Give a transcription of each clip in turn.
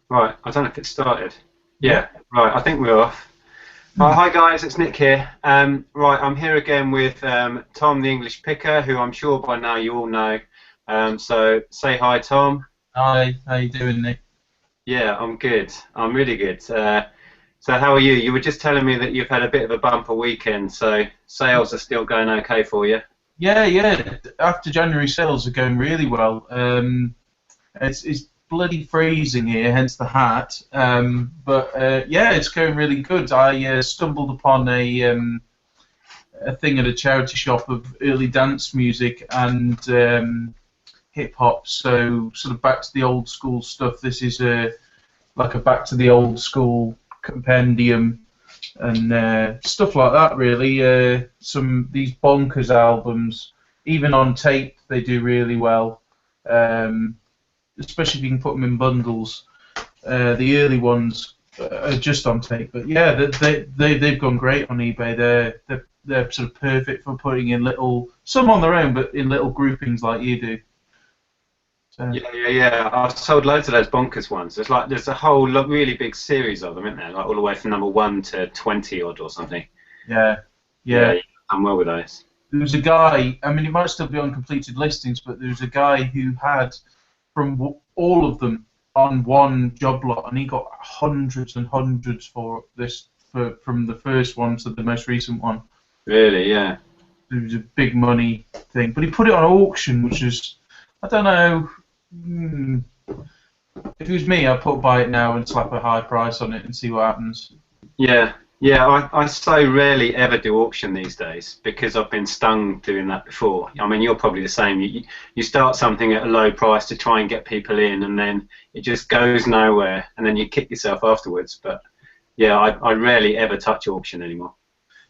Right, I don't know if it started. Yeah. Yeah, right, I think we're off. Hmm. Hi guys, it's Nick here. Right, I'm here again with Tom, the English picker, who I'm sure by now you all know. So say hi, Tom. Hi, how you doing, Nick? Yeah, I'm good. I'm really good. So how are you? You were just telling me that you've had a bit of a bumper weekend, so sales are still going okay for you. Yeah, yeah. After January sales are going really well. It's bloody freezing here, hence the hat. But yeah, it's going really good. I stumbled upon a thing at a charity shop of early dance music and hip hop. So sort of back to the old school stuff. This is like a back to the old school compendium and stuff like that. Really, some these bonkers albums, even on tape, they do really well. Um, Especially if you can put them in bundles. The early ones are just on tape, but yeah, they've gone great on eBay. They're sort of perfect for putting in little, some on their own, but in little groupings like you do. So Yeah. I've sold loads of those bonkers ones. There's a whole really big series of them, isn't there? Like all the way from number 1 to 20 odd or something. yeah, Yeah, yeah. I'm well with those. There was a guy. I mean, it might still be on completed listings, but there was a guy who had from all of them on one job lot, and he got hundreds and hundreds for this from the first one to the most recent one. Really, yeah. It was a big money thing, but he put it on auction, which is I don't know. Hmm, if it was me, I'd put buy it now and slap a high price on it and see what happens. Yeah. I so rarely ever do auction these days because I've been stung doing that before. I mean, you're probably the same. You start something at a low price to try and get people in, and then it just goes nowhere, and then you kick yourself afterwards. But yeah, I rarely ever touch auction anymore.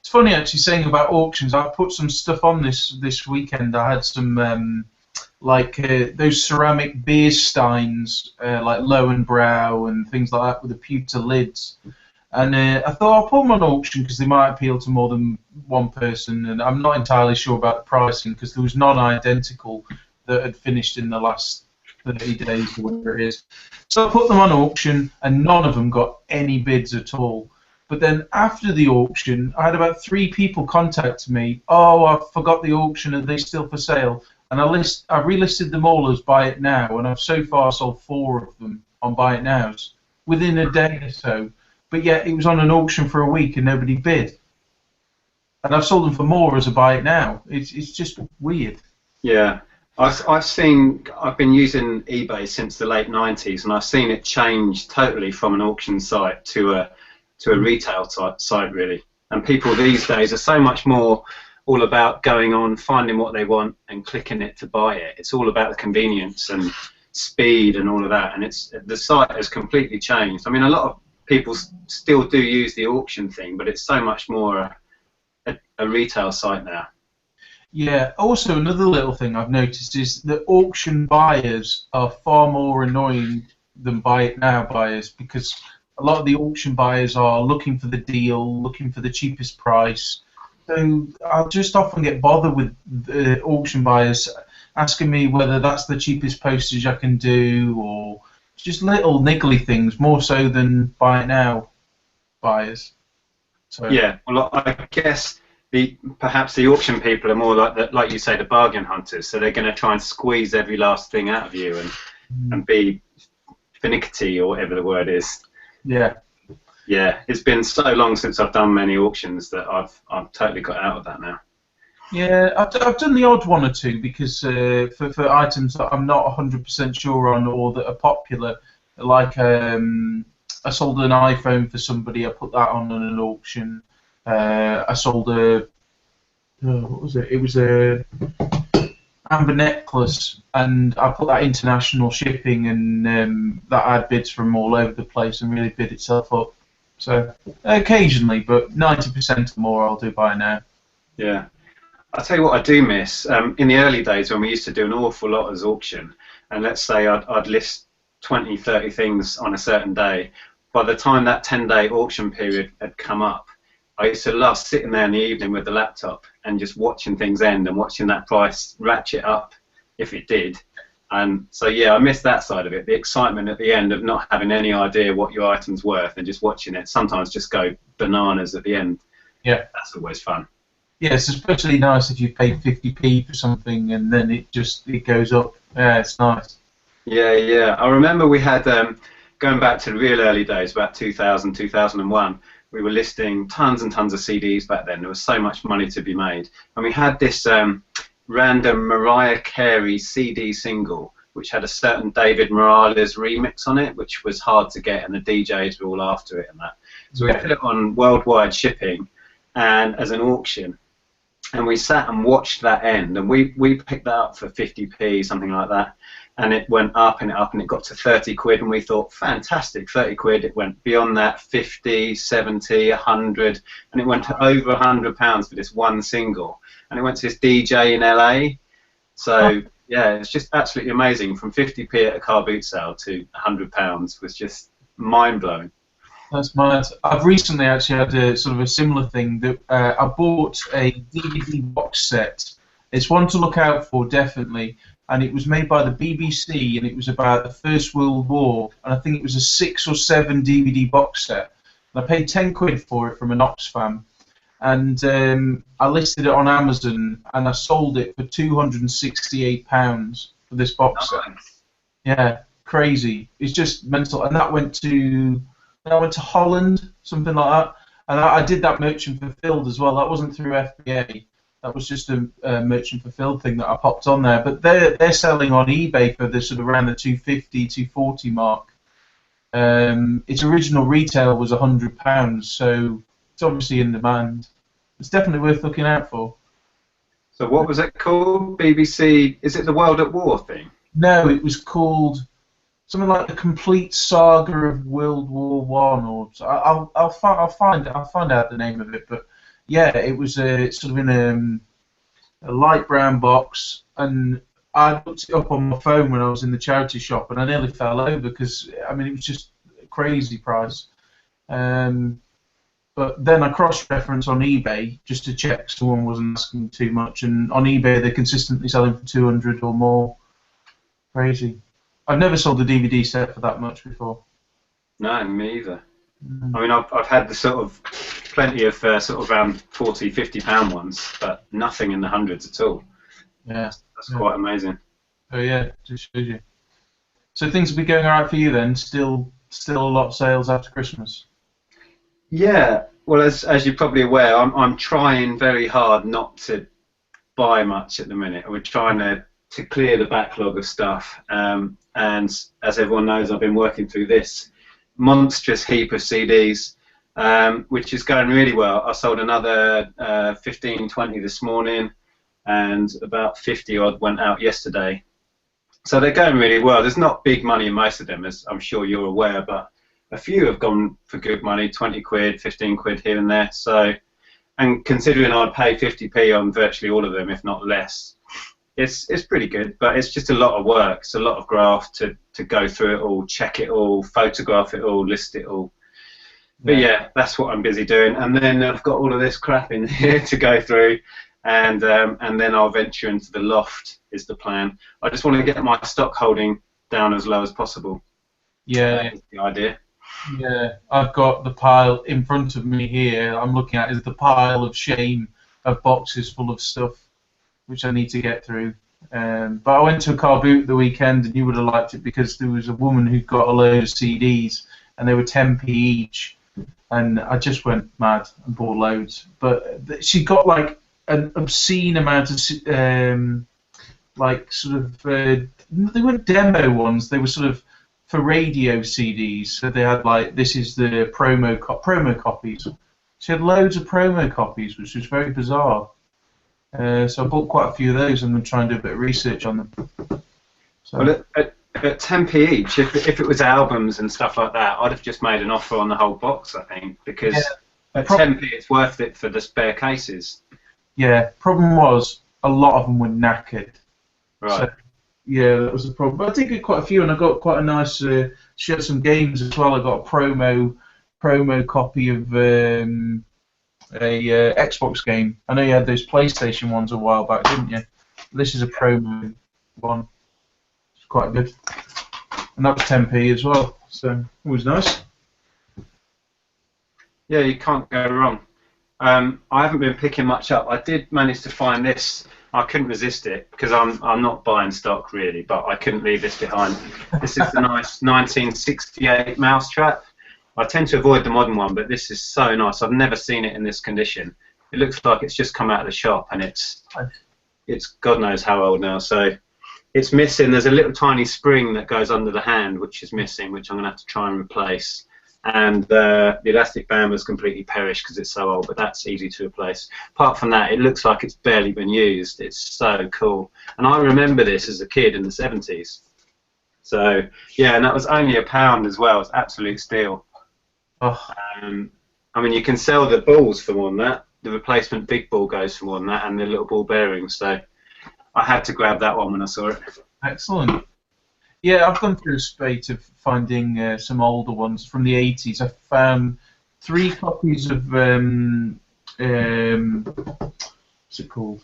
It's funny actually saying about auctions. I put some stuff on this weekend. I had some like those ceramic beer steins, like Lowenbrow and things like that with the pewter lids. And I thought I'll put them on auction because they might appeal to more than one person. And I'm not entirely sure about the pricing because there was none identical that had finished in the last 30 days or whatever it is. So I put them on auction and none of them got any bids at all. But then after the auction, I had about 3 people contact me. Oh, I forgot the auction. Are they still for sale? And I relisted them all as buy it now, and I've so far sold 4 of them on buy it nows within a day or so. But yet it was on an auction for a week and nobody bid. And I've sold them for more as a buy it now. It's just weird. Yeah, I've been using eBay since the late 90s, and I've seen it change totally from an auction site to a retail site really. And people these days are so much more all about going on, finding what they want, and clicking it to buy it. It's all about the convenience and speed and all of that. And the site has completely changed. I mean, a lot of people still do use the auction thing, but it's so much more a retail site now. Yeah. Also, another little thing I've noticed is that auction buyers are far more annoying than buy it now buyers because a lot of the auction buyers are looking for the deal, looking for the cheapest price. So I'll just often get bothered with the auction buyers asking me whether that's the cheapest postage I can do, or just little niggly things more so than buy it now buyers. So Yeah, well, I guess perhaps the auction people are more like you say, the bargain hunters. So they're going to try and squeeze every last thing out of you and be finicky or whatever the word is. yeah. Yeah, it's been so long since I've done many auctions that I've totally got out of that now. Yeah, I've done the odd one or two because for items that I'm not 100% sure on or that are popular, like I sold an iPhone for somebody, I put that on an auction. I sold what was it? It was a amber necklace, and I put that international shipping, and that had bids from all over the place and really bid itself up. So occasionally, but 90% or more I'll do by now. Yeah. I'll tell you what I do miss. In the early days when we used to do an awful lot as auction, and let's say I'd list 20, 30 things on a certain day, by the time that 10-day auction period had come up, I used to love sitting there in the evening with the laptop and just watching things end and watching that price ratchet up, if it did, And so yeah, I missed that side of it. The excitement at the end of not having any idea what your item's worth and just watching it sometimes just go bananas at the end. Yeah. That's always fun. Yeah, it's especially nice if you pay 50p for something and then it goes up. Yeah, it's nice. Yeah, yeah. I remember we had, going back to the real early days, about 2000, 2001, we were listing tons and tons of CDs back then. There was so much money to be made. And we had this random Mariah Carey CD single, which had a certain David Morales remix on it, which was hard to get, and the DJs were all after it and that. So we put it on worldwide shipping and as an auction. And we sat and watched that end, and we picked that up for 50p, something like that, and it went up and up, and it got to 30 quid, and we thought, fantastic, 30 quid. It went beyond that, 50, 70, 100, and it went to over £100 for this one single, and it went to this DJ in LA. So yeah, it's just absolutely amazing. From 50p at a car boot sale to £100 was just mind-blowing. That's mad. I've recently actually had a sort of a similar thing. That I bought a DVD box set. It's one to look out for, definitely. And it was made by the BBC, and it was about the First World War. And I think it was a 6 or 7 DVD box set. And I paid 10 quid for it from an Oxfam. And I listed it on Amazon, and I sold it for £268 for this box set. Yeah, crazy. It's just mental. And that went to Holland, something like that, and I did that merchant fulfilled as well. That wasn't through FBA. That was just a merchant fulfilled thing that I popped on there. But they're selling on eBay for the sort of around the 250, 240 mark. Its original retail was £100, so it's obviously in demand. It's definitely worth looking out for. So what was it called? BBC? Is it the World at War thing? No, it was called something like the complete saga of World War One, or so I'll find out the name of it. But yeah, it was sort of in a light brown box, and I looked it up on my phone when I was in the charity shop, and I nearly fell over because I mean it was just a crazy price. But then I cross-referenced on eBay just to check someone wasn't asking too much, and on eBay they're consistently selling for 200 or more. Crazy. I've never sold a DVD set for that much before. No, me either. I mean, I've had the sort of plenty of sort of around 40, 50 pound ones, but nothing in the hundreds at all. Yeah, that's quite amazing. Oh yeah, just shows you. So things will be going alright for you then. Still a lot of sales after Christmas. Yeah. Well, as you're probably aware, I'm trying very hard not to buy much at the minute. We're trying to clear the backlog of stuff. And as everyone knows, I've been working through this monstrous heap of CDs, which is going really well. I sold another 15, 20 this morning, and about 50 odd went out yesterday. So they're going really well. There's not big money in most of them, as I'm sure you're aware, but a few have gone for good money, 20 quid, 15 quid here and there. So, and considering I'd pay 50p on virtually all of them, if not less, it's pretty good, but it's just a lot of work. It's a lot of graft to go through it all, check it all, photograph it all, list it all. But yeah, that's what I'm busy doing. And then I've got all of this crap in here to go through, and then I'll venture into the loft is the plan. I just want to get my stock holding down as low as possible. Yeah. That's the idea. Yeah, I've got the pile in front of me here. I'm looking at is the pile of shame of boxes full of stuff, which I need to get through. But I went to a car boot the weekend, and you would have liked it because there was a woman who got a load of CDs, and they were 10p each, and I just went mad and bought loads. But she got like an obscene amount of like sort of they weren't demo ones. They were sort of for radio CDs. So they had like this is the promo copies. She had loads of promo copies, which was very bizarre. So I bought quite a few of those, and I'm trying to do a bit of research on them. So. Well, at 10p each, if it was albums and stuff like that, I'd have just made an offer on the whole box, I think, because at 10p it's worth it for the spare cases. Yeah, problem was a lot of them were knackered. Right. So, yeah, that was the problem. But I did get quite a few, and I got quite a nice. She had some games as well. I got a promo copy of a Xbox game. I know you had those PlayStation ones a while back, didn't you? This is a promo one. quite good. And that was 10p as well, so always nice. Yeah, you can't go wrong. I haven't been picking much up. I did manage to find this. I couldn't resist it because I'm not buying stock really, but I couldn't leave this behind. This is the nice 1968 mousetrap. I tend to avoid the modern one, but this is so nice. I've never seen it in this condition. It looks like it's just come out of the shop, and it's God knows how old now. So it's missing. There's a little tiny spring that goes under the hand, which is missing, which I'm going to have to try and replace. And the elastic band was completely perished because it's so old, but that's easy to replace. Apart from that, it looks like it's barely been used. It's so cool. And I remember this as a kid in the 70s. So, yeah, and that was only £1 as well. It's absolute steal. Oh. I mean, you can sell the balls for more than that. The replacement big ball goes for more than that, and the little ball bearings. So I had to grab that one when I saw it. Excellent. Yeah, I've gone through a spate of finding some older ones from the 80s. I found 3 copies of what's it called?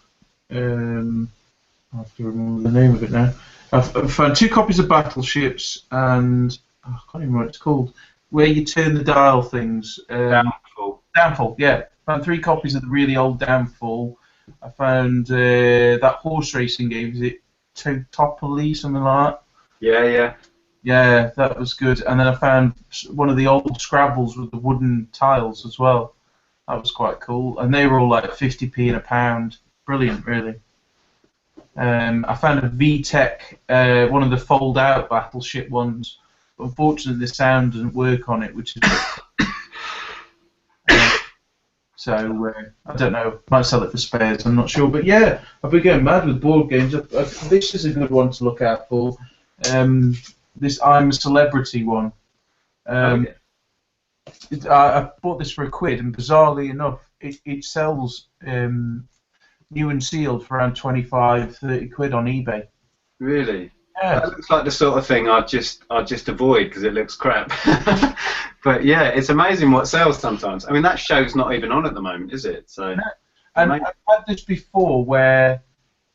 I have to remember the name of it now. I've found 2 copies of Battleships and I can't even remember what it's called. Where you turn the dial things. Downfall. Yeah. Found 3 copies of the really old Downfall. I found that horse racing game. Is it Totopoly, something like that? Yeah. Yeah, that was good. And then I found one of the old Scrabbles with the wooden tiles as well. That was quite cool. And they were all like 50p and £1. Brilliant, really. I found a VTech, one of the fold-out Battleship ones. But unfortunately, the sound doesn't work on it, which is... So, I don't know. Might sell it for spares, I'm not sure. But yeah, I've been going mad with board games. This is a good one to look out for. This I'm a Celebrity one. I bought this for £1, and bizarrely enough, it sells new and sealed for around 25-30 quid on eBay. Really? Yeah. That looks like the sort of thing I'd just avoid because it looks crap. But yeah, it's amazing what sells sometimes. I mean, that show's not even on at the moment, is it? So. No. And I've had this before where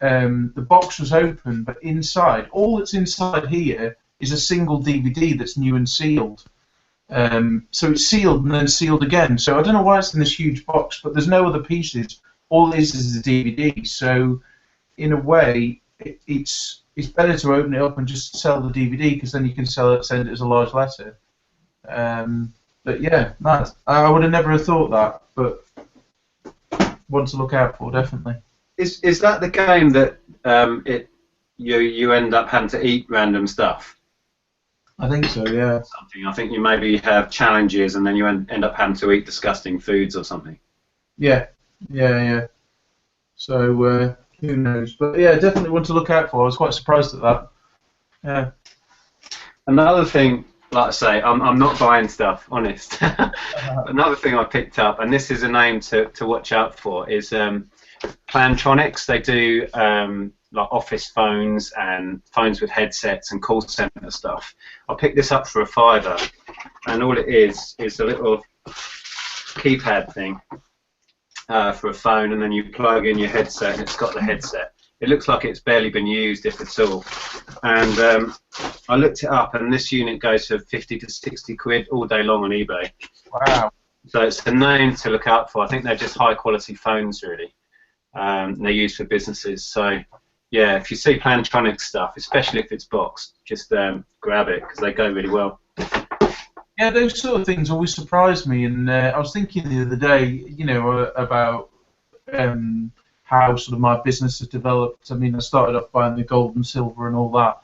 the box was open, but inside, all that's inside here is a single DVD that's new and sealed. So it's sealed and then sealed again. So I don't know why it's in this huge box, but there's no other pieces. All it is the DVD. So in a way, it's better to open it up and just sell the DVD because then you can send it as a large letter. But yeah, I would have never have thought that, but one to look out for, definitely. Is that the game that you end up having to eat random stuff? I think so, yeah. Something. I think you maybe have challenges and then you end up having to eat disgusting foods or something. Yeah. So who knows? But yeah, definitely one to look out for. I was quite surprised at that. Yeah. Another thing, like I say, I'm not buying stuff, honest. Another thing I picked up, and this is a name to watch out for, is Plantronics. They do like office phones and phones with headsets and call center stuff. I picked this up for £5, and all it is a little keypad thing for a phone, and then you plug in your headset, and it's got the headset. It looks like it's barely been used, if at all. And I looked it up, and this unit goes for 50 to 60 quid all day long on eBay. Wow. So it's a name to look out for. I think they're just high-quality phones, really. They're used for businesses. So, yeah, if you see Plantronics stuff, especially if it's boxed, just grab it, because they go really well. Yeah, those sort of things always surprise me. And I was thinking the other day, you know, about how sort of my business has developed. I mean, I started off buying the gold and silver and all that.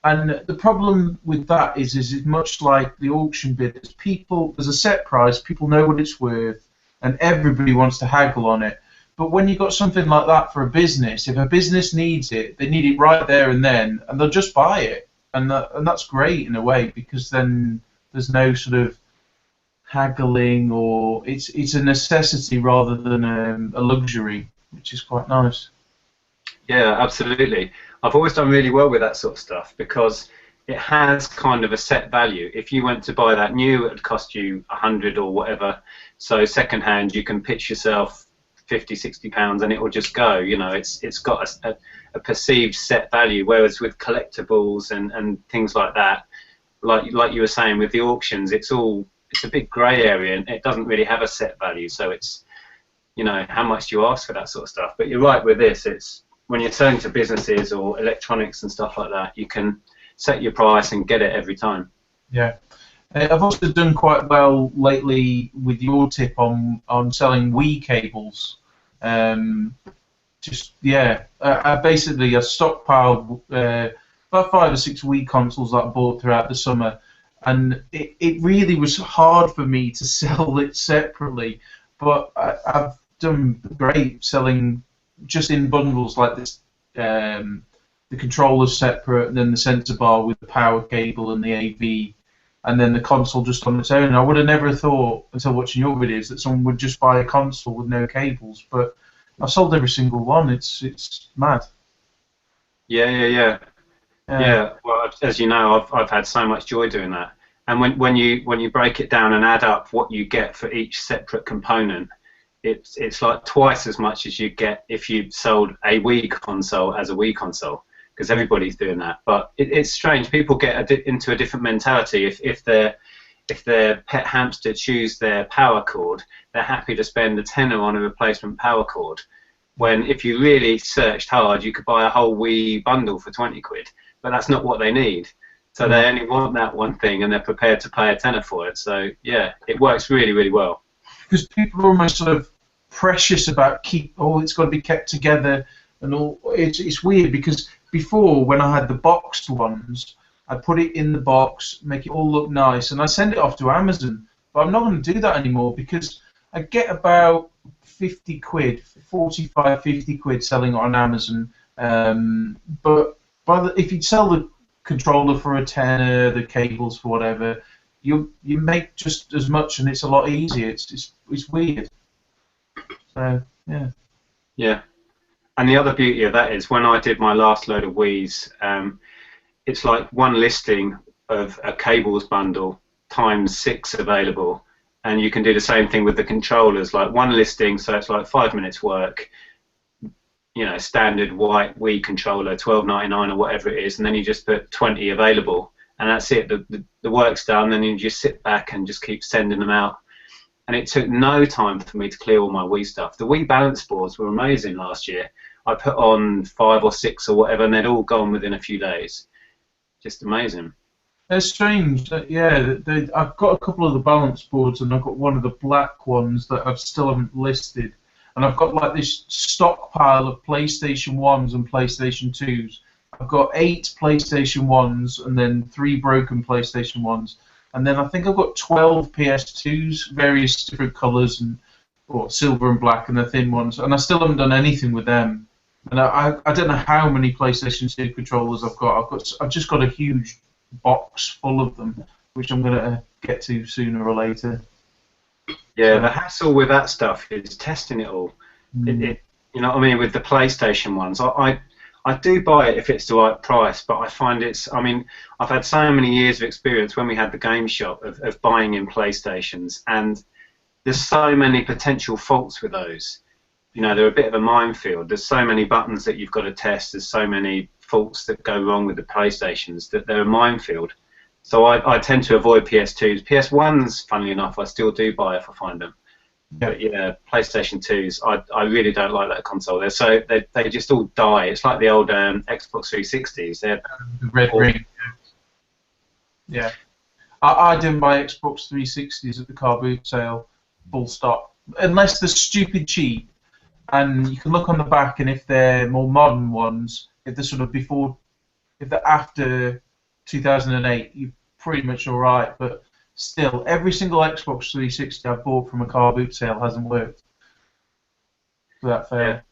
And the problem with that is it's much like the auction bid. There's a set price, people know what it's worth, and everybody wants to haggle on it. But when you've got something like that for a business, if a business needs it, they need it right there and then, and they'll just buy it. And that's great in a way, because then there's no sort of haggling, or it's a necessity rather than a luxury, which is quite nice. Yeah, absolutely. I've always done really well with that sort of stuff because it has kind of a set value. If you went to buy that new, it would cost you 100 or whatever. So second hand, you can pitch yourself 50, 60 pounds, and it will just go. You know, it's got a perceived set value, whereas with collectibles and things like that, like you were saying with the auctions, it's a big grey area, and it doesn't really have a set value. So it's, you know, how much do you ask for that sort of stuff? But you're right with this. It's when you're selling to businesses or electronics and stuff like that, you can set your price and get it every time. Yeah. I've also done quite well lately with your tip on selling Wii cables. I basically stockpiled about 5 or 6 Wii consoles that I bought throughout the summer, and it really was hard for me to sell it separately, but I've done great selling just in bundles like this. The controller's separate, and then the sensor bar with the power cable and the AV, and then the console just on its own. I would have never thought until watching your videos that someone would just buy a console with no cables, but I've sold every single one. It's mad. Yeah. Well, as you know, I've had so much joy doing that. And when you break it down and add up what you get for each separate component, it's like twice as much as you get if you sold a Wii console as a Wii console, because everybody's doing that. But it's strange. People get into a different mentality. If their pet hamster chews their power cord, they're happy to spend a tenner on a replacement power cord. When if you really searched hard, you could buy a whole Wii bundle for 20 quid. But that's not what they need. So they only want that one thing, and they're prepared to pay a tenner for it. So yeah, it works really, really well. Because people are almost sort of precious about it's got to be kept together and all. It's weird because before, when I had the boxed ones, I put it in the box, make it all look nice, and I send it off to Amazon. But I'm not going to do that anymore because I get about 50 quid, 45, 50 quid selling it on Amazon. But if you sell the controller for a tenner, the cables for whatever, you make just as much, and it's a lot easier. It's weird. So yeah. Yeah. And the other beauty of that is when I did my last load of Wii's, it's like one listing of a cables bundle times 6 available, and you can do the same thing with the controllers, like one listing, so it's like 5 minutes work, you know, standard white Wii controller, $12.99 or whatever it is, and then you just put 20 available, and that's it. The work's done, and you just sit back and just keep sending them out. And it took no time for me to clear all my Wii stuff. The Wii balance boards were amazing last year. I put on 5 or 6 or whatever, and they'd all gone within a few days. Just amazing. It's strange. Yeah, I've got a couple of the balance boards, and I've got one of the black ones that I still haven't listed. And I've got like this stockpile of PlayStation 1s and PlayStation 2s. I've got 8 PlayStation 1s and then 3 broken PlayStation 1s. And then I think I've got 12 PS2s, various different colours, and silver and black, and the thin ones. And I still haven't done anything with them. And I don't know how many PlayStation 2 controllers I've got. I've just got a huge box full of them, which I'm gonna get to sooner or later. Yeah, so the hassle with that stuff is testing it all. You know what I mean? With the PlayStation ones, I do buy it if it's the right price, but I find I've had so many years of experience when we had the game shop of buying in PlayStations, and there's so many potential faults with those. You know, they're a bit of a minefield. There's so many buttons that you've got to test. There's so many faults that go wrong with the PlayStations that they're a minefield. So I tend to avoid PS2s. PS1s, funnily enough, I still do buy if I find them. But yeah, PlayStation 2s, I really don't like that console. They just all die. It's like the old Xbox 360s. They're the red ring. Yeah. I didn't buy Xbox 360s at the car boot sale, full stop. Unless they're stupid cheap. And you can look on the back, and if they're more modern ones, if they're sort of if they're after 2008, you're pretty much alright. But still, every single Xbox 360 I've bought from a car boot sale hasn't worked. So that fair.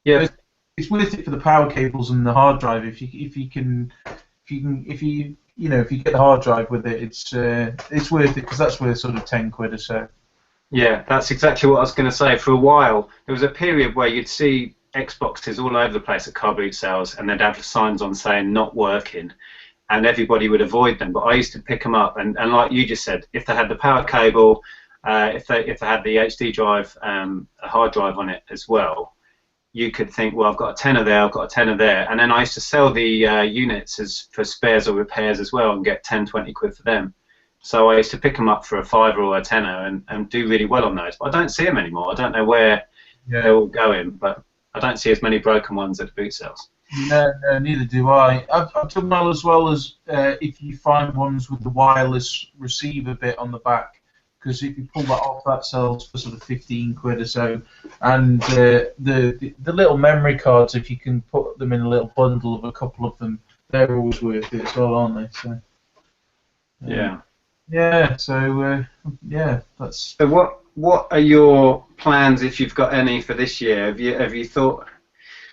Yeah. It's worth it for the power cables and the hard drive. If you get the hard drive with it, it's worth it, because that's worth sort of 10 quid or so. Yeah, that's exactly what I was going to say. For a while, there was a period where you'd see Xboxes all over the place at car boot sales, and they'd have signs on saying not working, and everybody would avoid them. But I used to pick them up, and like you just said, if they had the power cable if they had the HD drive, a hard drive on it as well, you could think, well, I've got a tenner there, I've got a tenner there, and then I used to sell the units as for spares or repairs as well, and get 10, 20 quid for them. So I used to pick them up for a fiver or a tenner and do really well on those. But I don't see them anymore. I don't know where they're all going, but I don't see as many broken ones at the boot sales. No, neither do I. I've done well as well as if you find ones with the wireless receiver bit on the back, because if you pull that off, that sells for sort of 15 quid or so. And the little memory cards, if you can put them in a little bundle of a couple of them, they're always worth it as well, aren't they? So yeah. Yeah. So yeah, that's. So what are your plans, if you've got any, for this year? Have you thought?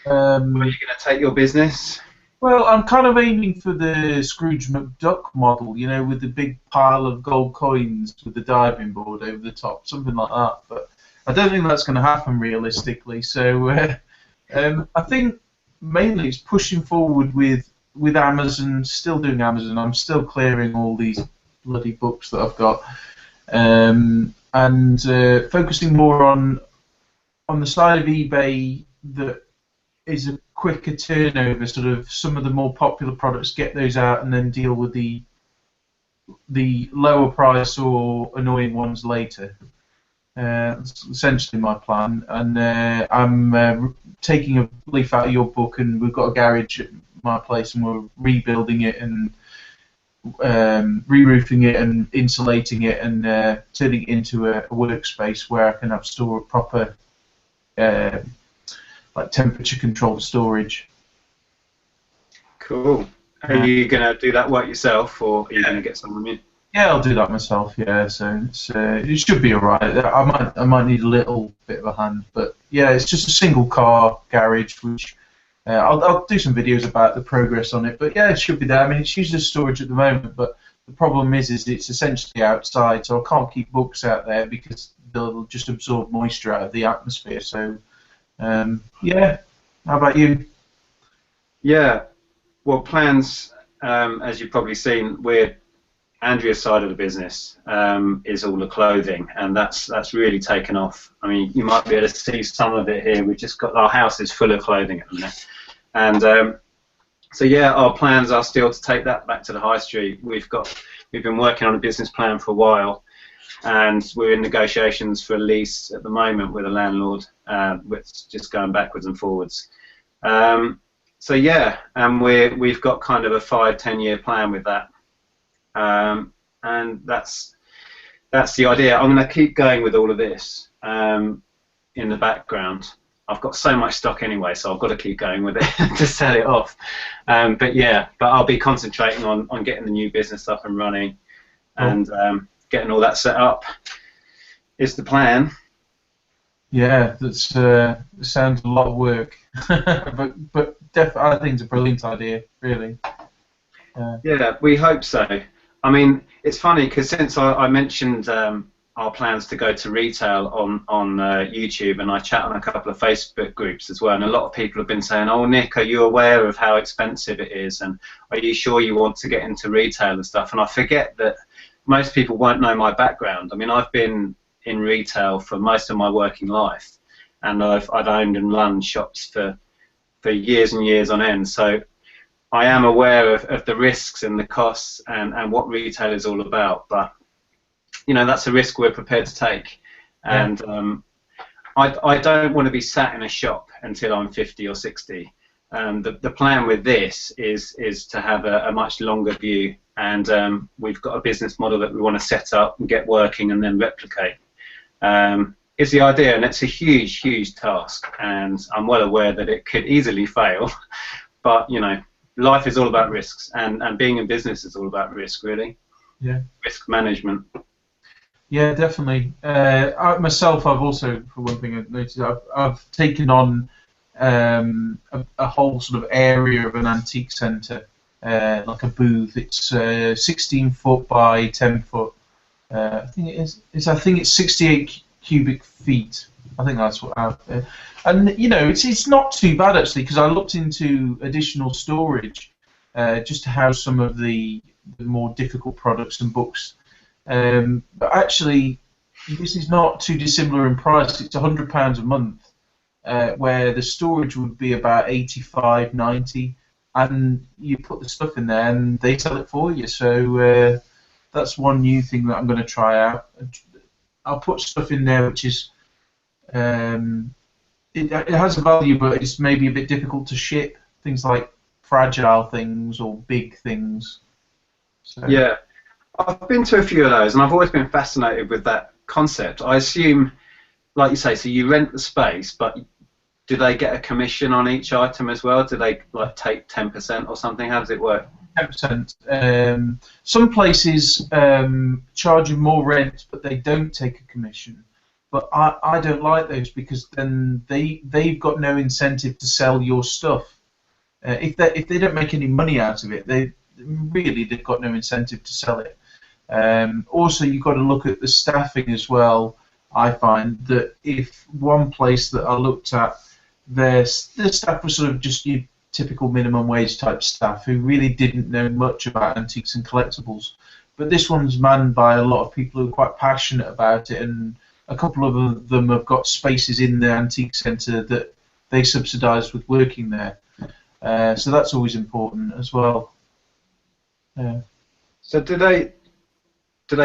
Where are you going to take your business? Well, I'm kind of aiming for the Scrooge McDuck model, you know, with the big pile of gold coins with the diving board over the top, something like that. But I don't think that's going to happen realistically. So I think mainly it's pushing forward with Amazon, still doing Amazon. I'm still clearing all these bloody books that I've got, and focusing more on the side of eBay that is a quicker turnover, sort of some of the more popular products, get those out and then deal with the lower price or annoying ones later. That's essentially my plan, and I'm taking a leaf out of your book, and we've got a garage at my place, and we're rebuilding it and re-roofing it and insulating it and turning it into a workspace where I can have proper like temperature controlled storage. Cool. Are you going to do that work yourself, or are you going to get someone in? Yeah, I'll do that myself. Yeah, so it should be alright. I might need a little bit of a hand, but yeah, it's just a single car garage, which I'll do some videos about the progress on it. But yeah, it should be there. I mean, it's used as storage at the moment, but the problem is it's essentially outside, so I can't keep books out there because they'll just absorb moisture out of the atmosphere. So yeah, how about you? Yeah, well, plans, as you've probably seen, Andrea's side of the business is all the clothing, and that's really taken off. I mean, you might be able to see some of it here. We've just got, our house is full of clothing at the minute, and so yeah, our plans are still to take that back to the high street. We've been working on a business plan for a while, and we're in negotiations for a lease at the moment with a landlord, which just going backwards and forwards. So yeah, and we've got kind of a 5-10 year plan with that, and that's the idea. I'm going to keep going with all of this in the background. I've got so much stock anyway, so I've got to keep going with it to sell it off. But I'll be concentrating on getting the new business up and running, and getting all that set up is the plan. Yeah, that's sounds a lot of work, but I think it's a brilliant idea, really. Yeah, we hope so. I mean, it's funny because since I mentioned our plans to go to retail on YouTube, and I chat on a couple of Facebook groups as well, and a lot of people have been saying, "Oh, Nick, are you aware of how expensive it is? And are you sure you want to get into retail and stuff?" And I forget that most people won't know my background. I mean, I've been in retail for most of my working life, and I've owned and run shops for years and years on end. So I am aware of the risks and the costs and what retail is all about. But you know, that's a risk we're prepared to take. And I don't want to be sat in a shop until I'm 50 or 60. The plan with this is to have a much longer view, and we've got a business model that we want to set up and get working and then replicate. Is the idea, and it's a huge task, and I'm well aware that it could easily fail, but you know, life is all about risks, and being in business is all about risk, really. Yeah. Risk management. Yeah, definitely. Myself, I've also, for one thing, I've noticed, I've taken on a whole sort of area of an antique centre, like a booth. It's 16 foot by 10 foot. I think it is. I think it's 68 cubic feet. I think that's what. And you know, it's not too bad actually, because I looked into additional storage, just to house some of the more difficult products and books. But actually, this is not too dissimilar in price. It's £100 a month, where the storage would be about 85, 90, and you put the stuff in there and they sell it for you. So that's one new thing that I'm going to try out. I'll put stuff in there which is it has a value, but it's maybe a bit difficult to ship. Things like fragile things or big things. So. Yeah, I've been to a few of those, and I've always been fascinated with that concept. I assume, like you say, so you rent the space, but do they get a commission on each item as well? Do they like take 10% or something? How does it work? 10%. Some places charge you more rent, but they don't take a commission. But I don't like those, because then they've got no incentive to sell your stuff. If they don't make any money out of it, they've got no incentive to sell it. Also, you've got to look at the staffing as well. I find that if one place that I looked at, their staff was sort of just your typical minimum wage type staff who really didn't know much about antiques and collectibles. But this one's manned by a lot of people who are quite passionate about it, and a couple of them have got spaces in the antique centre that they subsidise with working there. So that's always important as well. So do they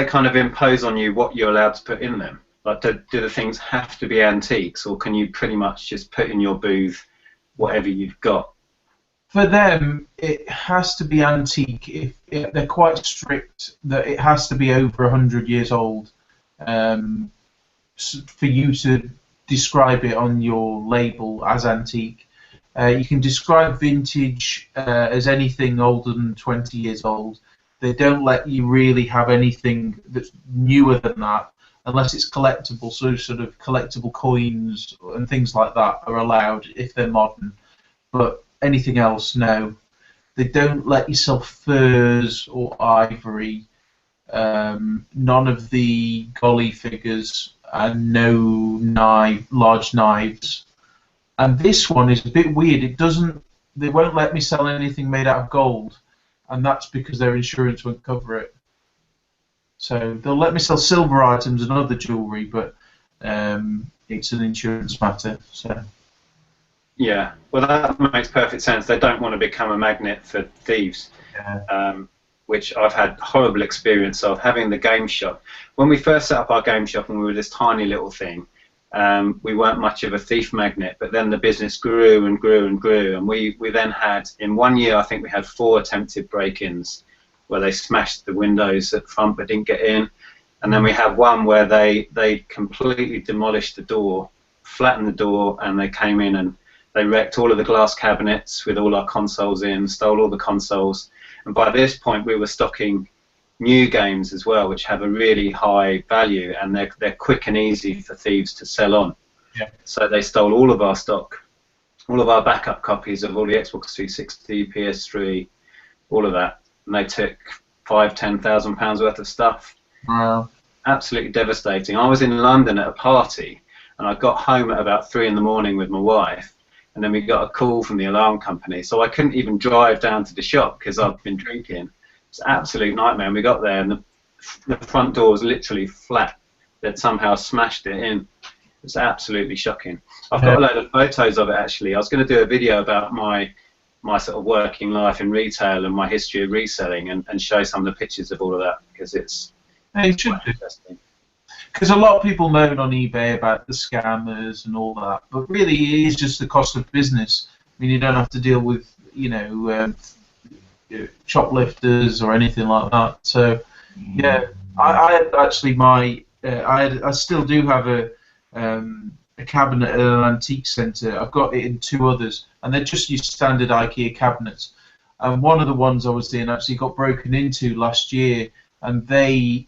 kind of impose on you what you're allowed to put in them? Like, do the things have to be antiques, or can you pretty much just put in your booth whatever you've got? For them, it has to be antique. They're quite strict that it has to be over 100 years old for you to describe it on your label as antique. You can describe vintage as anything older than 20 years old. They don't let you really have anything that's newer than that unless it's collectible, so sort of collectible coins and things like that are allowed if they're modern. But anything else, no. They don't let you sell furs or ivory, none of the golly figures, and no large knives. And this one is a bit weird. They won't let me sell anything made out of gold, and that's because their insurance won't cover it. So they'll let me sell silver items and other jewellery, but it's an insurance matter. So. Yeah, well, that makes perfect sense. They don't want to become a magnet for thieves, which I've had horrible experience of having the game shop. When we first set up our game shop and we were this tiny little thing, we weren't much of a thief magnet, but then the business grew and grew and grew, and we then had, in 1 year, I think we had 4 attempted break-ins where they smashed the windows at the front but didn't get in, and then we had one where they completely demolished the door, flattened the door, and they came in and they wrecked all of the glass cabinets with all our consoles in, stole all the consoles, and by this point we were stocking new games as well, which have a really high value, and they're quick and easy for thieves to sell on. Yeah. So they stole all of our stock, all of our backup copies of all the Xbox 360, PS3, all of that, and they took £5,000–10,000 worth of stuff. Wow. Absolutely devastating. I was in London at a party, and I got home at about 3 in the morning with my wife, and then we got a call from the alarm company, so I couldn't even drive down to the shop because I'd been drinking. It's an absolute nightmare, and we got there and the front door was literally flat. They'd somehow smashed it in. It's absolutely shocking. I've got a load of photos of it actually. I was going to do a video about my sort of working life in retail and my history of reselling, and show some of the pictures of all of that, because it's interesting. Because a lot of people moan on eBay about the scammers and all that, but really it is just the cost of business. I mean, you don't have to deal with, shoplifters or anything like that. So, yeah, I had actually I still do have a cabinet at an antique centre. I've got it in 2 others, and they're just your standard IKEA cabinets. And one of the ones I was in actually got broken into last year, and they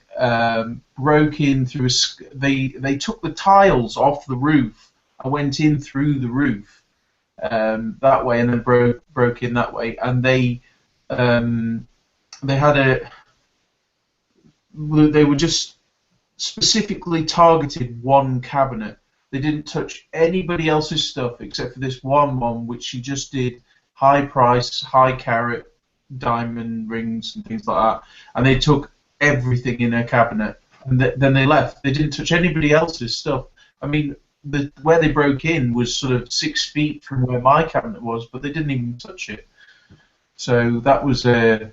broke in through. They took the tiles off the roof. I went in through the roof that way, and then broke in that way. And they were just specifically targeted one cabinet. They didn't touch anybody else's stuff except for this one which she just did high price, high carat diamond rings and things like that, and they took everything in her cabinet. and then they left. They didn't touch anybody else's stuff. I mean, where they broke in was sort of 6 feet from where my cabinet was, but they didn't even touch it. So that was a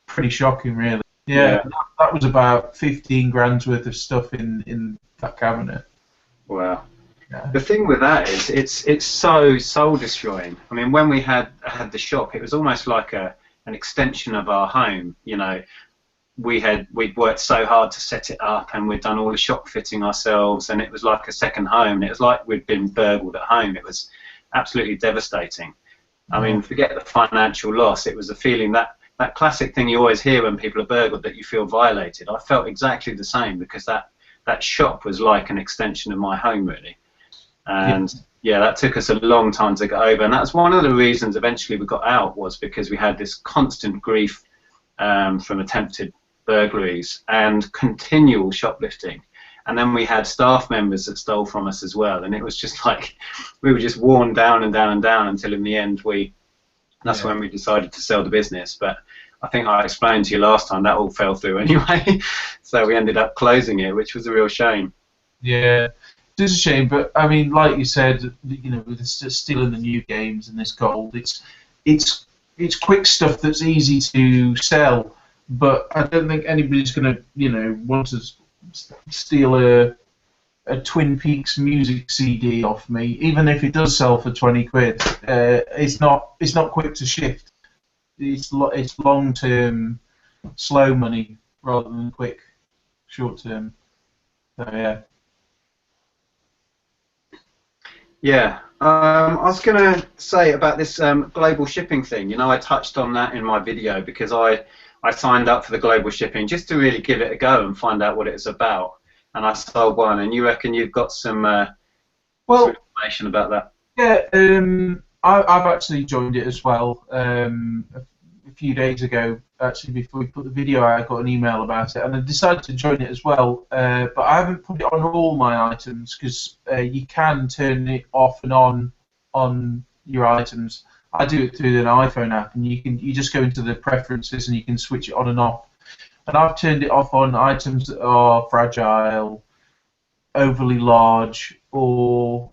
pretty shocking, really. Yeah, that was about 15 grand's worth of stuff in that cabinet. Wow. Yeah. The thing with that is it's so soul destroying. I mean, when we had the shop, it was almost like an extension of our home. You know, we'd worked so hard to set it up, and we'd done all the shop fitting ourselves, and it was like a second home. And it was like we'd been burgled at home. It was absolutely devastating. I mean, forget the financial loss. It was a feeling that classic thing you always hear when people are burgled, that you feel violated. I felt exactly the same, because that shop was like an extension of my home, really. And yeah, that took us a long time to get over, and that's one of the reasons eventually we got out, was because we had this constant grief from attempted burglaries and continual shoplifting. And then we had staff members that stole from us as well, and it was just like we were just worn down and down and down until in the end that's when we decided to sell the business. But I think I explained to you last time that all fell through anyway, so we ended up closing it, which was a real shame. Yeah, it is a shame, but I mean, like you said, you know, with stealing the new games and this gold, it's quick stuff that's easy to sell, but I don't think anybody's going to, you know, want to steal a Twin Peaks music CD off me, even if it does sell for 20 quid. It's not quick to shift. It's long term, slow money rather than quick, short term. So yeah. Yeah, I was going to say about this global shipping thing. You know, I touched on that in my video because I signed up for the global shipping just to really give it a go and find out what it's about. And I sold one, and you reckon you've got some information about that? Yeah, I've actually joined it as well. A few days ago, actually, before we put the video out, I got an email about it, and I decided to join it as well. But I haven't put it on all my items, because you can turn it off and on your items. I do it through an iPhone app, and you just go into the preferences and you can switch it on and off. And I've turned it off on items that are fragile, overly large, or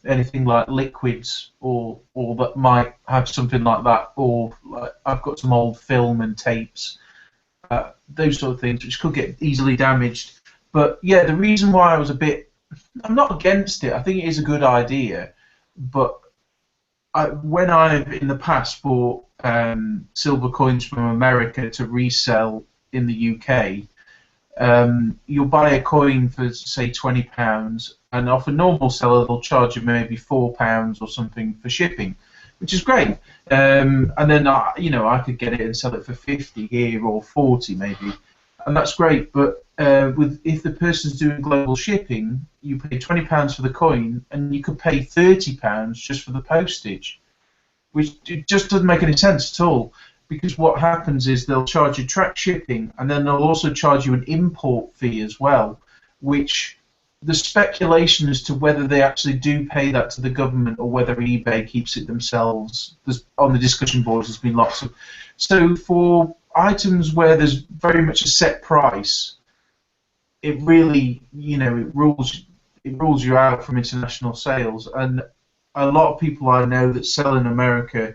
anything like liquids, or that might have something like that, or like I've got some old film and tapes, those sort of things which could get easily damaged. But yeah, the reason why I'm not against it. I think it is a good idea, but when I've in the past bought silver coins from America to resell in the UK, you'll buy a coin for say £20, and off a normal seller they'll charge you maybe £4 or something for shipping, which is great. And then I could get it and sell it for 50 here or 40 maybe, and that's great. But if the person's doing global shipping, you pay £20 for the coin, and you could pay £30 just for the postage, which just doesn't make any sense at all. Because what happens is they'll charge you track shipping, and then they'll also charge you an import fee as well, which the speculation as to whether they actually do pay that to the government or whether eBay keeps it themselves, on the discussion boards there's been lots of. So for items where there's very much a set price, it really, it rules you out from international sales. And a lot of people I know that sell in America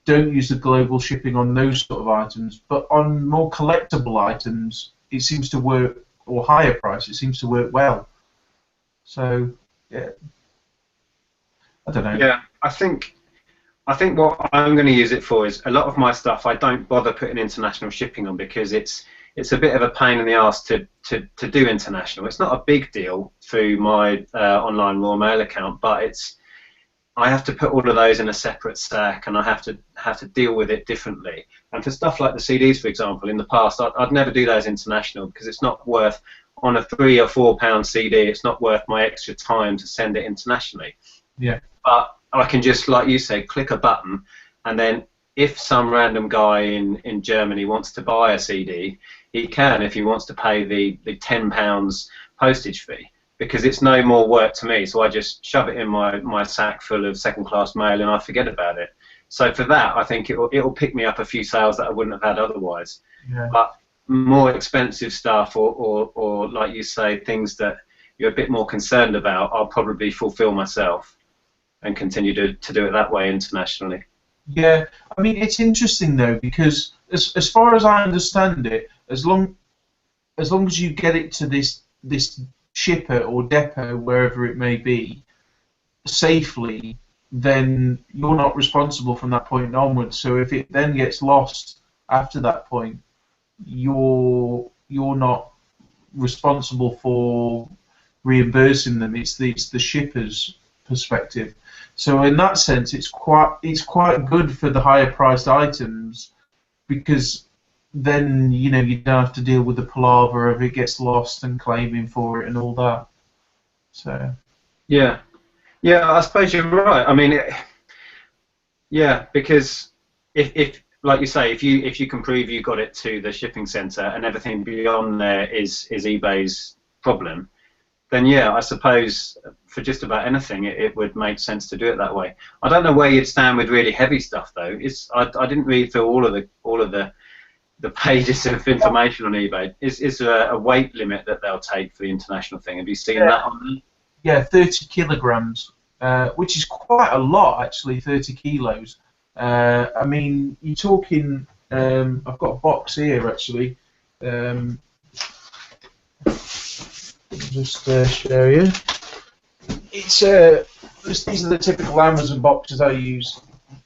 don't use the global shipping on those sort of items, but on more collectible items, it seems to work, or higher price, it seems to work well. So, yeah, I don't know. Yeah, I think what I'm going to use it for is a lot of my stuff I don't bother putting international shipping on, because it's a bit of a pain in the arse to do international. It's not a big deal through my online Raw Mail account, but I have to put all of those in a separate stack, and I have to deal with it differently. And for stuff like the CDs, for example, in the past, I'd never do those international, because it's not worth, on a £3 or £4 CD, it's not worth my extra time to send it internationally. Yeah. But I can just, like you said, click a button, and then if some random guy in Germany wants to buy a CD, he can, if he wants to pay the £10 postage fee, because it's no more work to me. So I just shove it in my sack full of second-class mail, and I forget about it. So for that, I think it'll pick me up a few sales that I wouldn't have had otherwise. Yeah. But more expensive stuff, or like you say, things that you're a bit more concerned about, I'll probably fulfill myself and continue to do it that way internationally. Yeah, I mean it's interesting though because as far as I understand it, as long as you get it to this shipper or depot wherever it may be safely, then you're not responsible from that point onwards. So if it then gets lost after that point, you're not responsible for reimbursing them. It's the shipper's perspective. So in that sense, it's quite good for the higher priced items because then you don't have to deal with the palaver of it gets lost and claiming for it and all that. So Yeah, yeah, I suppose you're right. I mean, yeah, because if like you say, if you can prove you got it to the shipping centre and everything beyond there is eBay's problem, then yeah, I suppose for just about anything it would make sense to do it that way. I don't know where you'd stand with really heavy stuff though. I didn't read through all of the pages of information on eBay. Is there a weight limit that they'll take for the international thing? Have you seen that on there? yeah, 30 kilograms, which is quite a lot actually. 30 kilos. I mean, you're talking. I've got a box here actually. Just show you. It's these are the typical Amazon boxes I use.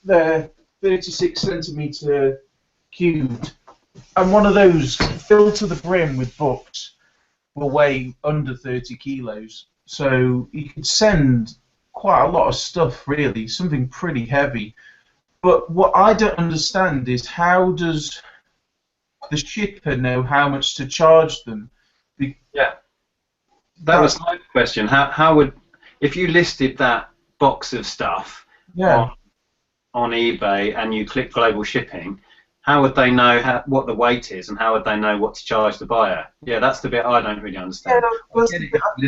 They're 36 centimeter cubed, and one of those filled to the brim with books will weigh under 30 kilos. So you could send quite a lot of stuff, really, something pretty heavy. But what I don't understand is how does the shipper know how much to charge them? Yeah, that was my question. How would, if you listed that box of stuff Yeah. on eBay and you click global shipping, how would they know what the weight is, and how would they know what to charge the buyer? Yeah, that's the bit I don't really understand. Yeah, no,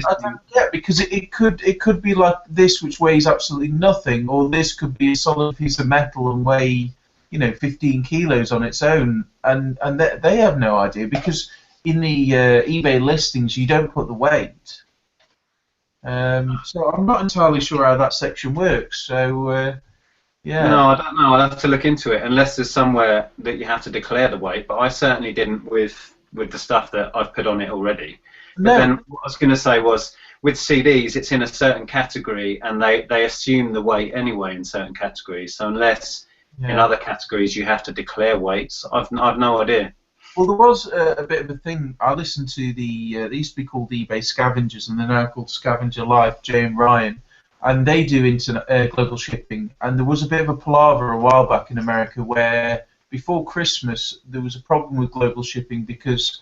I don't get because it could be like this, which weighs absolutely nothing, or this could be a solid piece of metal and weigh 15 kilos on its own, and they have no idea because in the eBay listings you don't put the weight. So I'm not entirely sure how that section works. So yeah. No, I don't know. I'll have to look into it, unless there's somewhere that you have to declare the weight. But I certainly didn't with the stuff that I've put on it already. But then what I was going to say was, with CDs, it's in a certain category, and they assume the weight anyway in certain categories. So unless in other categories you have to declare weights, I've no idea. Well, there was a bit of a thing. I listened to they used to be called eBay Scavengers, and they're now called Scavenger Life, Jay and Ryan. And they do global shipping. And there was a bit of a palaver a while back in America where before Christmas there was a problem with global shipping because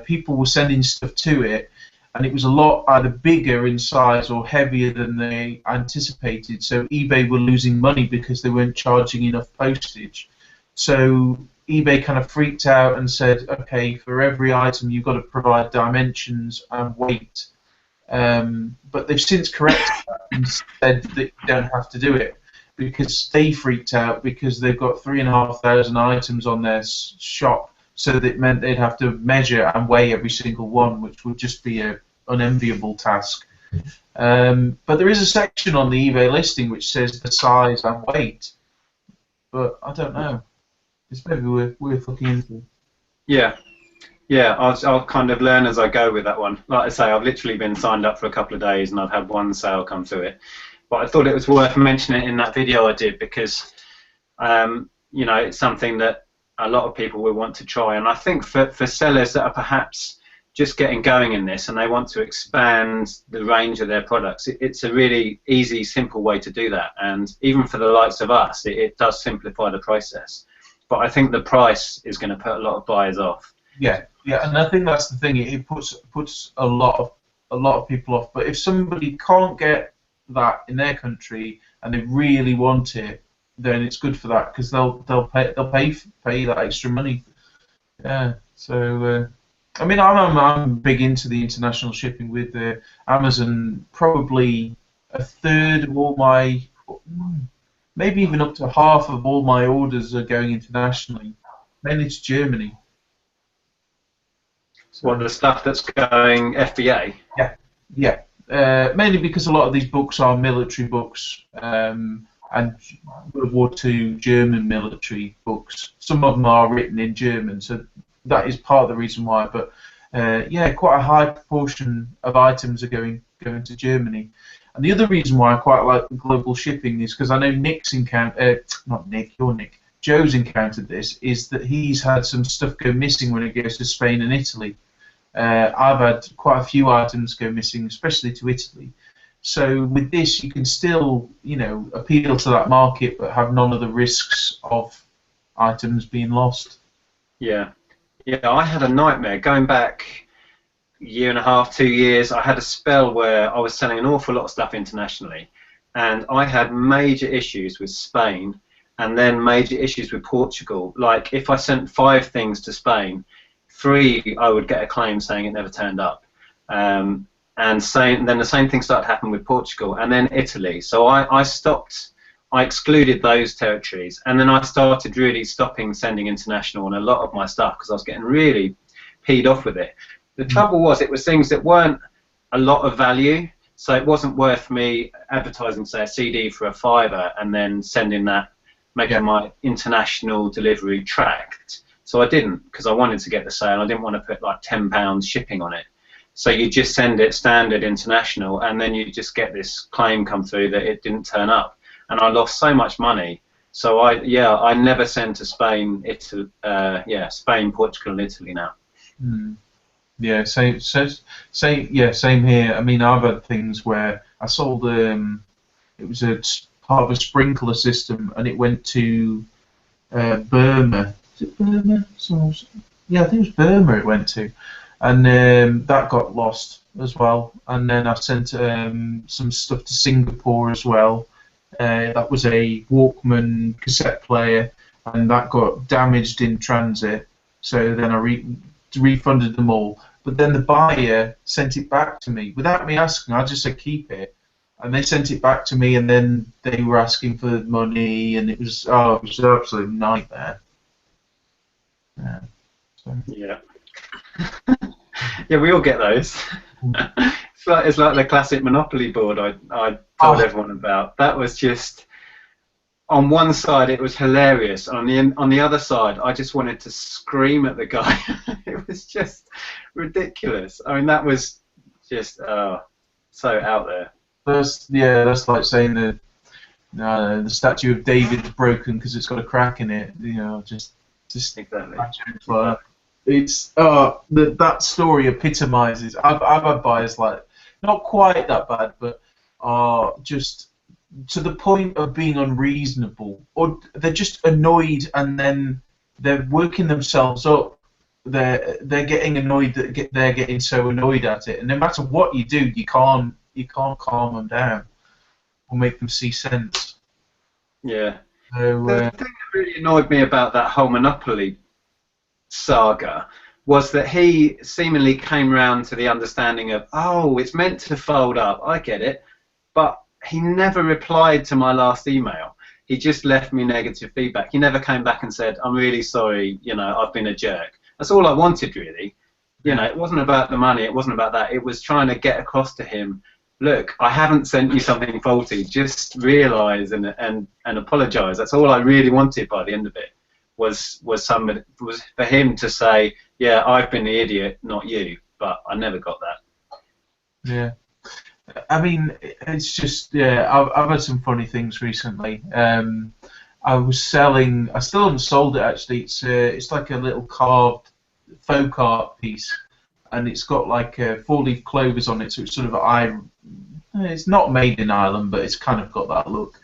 people were sending stuff to it, and it was a lot either bigger in size or heavier than they anticipated. So eBay were losing money because they weren't charging enough postage. So eBay kind of freaked out and said, okay, for every item you've got to provide dimensions and weight. But they've since corrected that and said that you don't have to do it because they freaked out because they've got 3,500 items on their shop, so that meant they'd have to measure and weigh every single one, which would just be an unenviable task. But there is a section on the eBay listing which says the size and weight, but I don't know. It's maybe worth looking into. Yeah. Yeah, I'll kind of learn as I go with that one. Like I say, I've literally been signed up for a couple of days and I've had one sale come through it. But I thought it was worth mentioning in that video I did because, it's something that a lot of people will want to try. And I think for sellers that are perhaps just getting going in this and they want to expand the range of their products, it's a really easy, simple way to do that. And even for the likes of us, it does simplify the process. But I think the price is going to put a lot of buyers off. Yeah, and I think that's the thing. It puts a lot of people off. But if somebody can't get that in their country and they really want it, then it's good for that because they'll pay that extra money. Yeah. So I mean, I'm big into the international shipping with Amazon. Probably a third of all my, maybe even up to half of all my orders are going internationally, mainly to Germany. So, What, the stuff that's going FBA? yeah, yeah. Mainly because a lot of these books are military books, and World War II German military books. Some of them are written in German, so that is part of the reason why. But yeah, quite a high proportion of items are going to Germany. And the other reason why I quite like global shipping is because I know Nick's not Nick, you're Nick. Joe's encountered this, is that he's had some stuff go missing when it goes to Spain and Italy. I've had quite a few items go missing, especially to Italy. So with this, you can still, appeal to that market, but have none of the risks of items being lost. Yeah. Yeah, I had a nightmare going back a year and a half, 2 years. I had a spell where I was selling an awful lot of stuff internationally, and I had major issues with Spain and then major issues with Portugal. Like, if I sent 5 things to Spain, 3 I would get a claim saying it never turned up. And then the same thing started happening with Portugal and then Italy. So I excluded those territories, and then I started really stopping sending international on a lot of my stuff because I was getting really peed off with it. The trouble was, it was things that weren't a lot of value, so it wasn't worth me advertising, say, a CD for a £5 and then sending that, making my international delivery tracked. So I didn't, because I wanted to get the sale. I didn't want to put like £10 shipping on it. So you just send it standard international, and then you just get this claim come through that it didn't turn up, and I lost so much money. So I never send to Spain, Italy, Spain, Portugal, and Italy now. Yeah, same here. I mean, I've had things where I sold it was a part of a sprinkler system, and it went to Burma. Is it Burma? Yeah, I think it was Burma it went to, and that got lost as well. And then I sent some stuff to Singapore as well. That was a Walkman cassette player, and that got damaged in transit. So then I refunded them all. But then the buyer sent it back to me without me asking. I just said keep it, and they sent it back to me, and then they were asking for money, and it was an absolute nightmare. Yeah. So. Yeah. Yeah, we all get those. It's like the classic Monopoly board I told everyone about. That was just, on one side it was hilarious, on the other side I just wanted to scream at the guy. It was just ridiculous. I mean, that was just so out there. That's like saying the statue of David is broken because it's got a crack in it. Just exactly. It's that story epitomises. I've had buyers like, not quite that bad, but are just to the point of being unreasonable, or they're just annoyed, and then they're working themselves up. They're getting annoyed that they're getting so annoyed at it, and no matter what you do, you can't calm them down or make them see sense. Yeah. So, the thing that really annoyed me about that whole Monopoly saga was that he seemingly came round to the understanding of, oh, it's meant to fold up, I get it, but he never replied to my last email. He just left me negative feedback. He never came back and said, I'm really sorry, I've been a jerk. That's all I wanted, really. It wasn't about the money, it wasn't about that. It was trying to get across to him, look, I haven't sent you something faulty, just realise and apologise. That's all I really wanted by the end of it. Was for him to say, yeah, I've been the idiot, not you. But I never got that. Yeah, I mean, it's just I've had some funny things recently. I was selling. I still haven't sold it actually. It's like a little carved folk art piece, and it's got like 4-leaf clovers on it. So it's sort of it's not made in Ireland, but it's kind of got that look.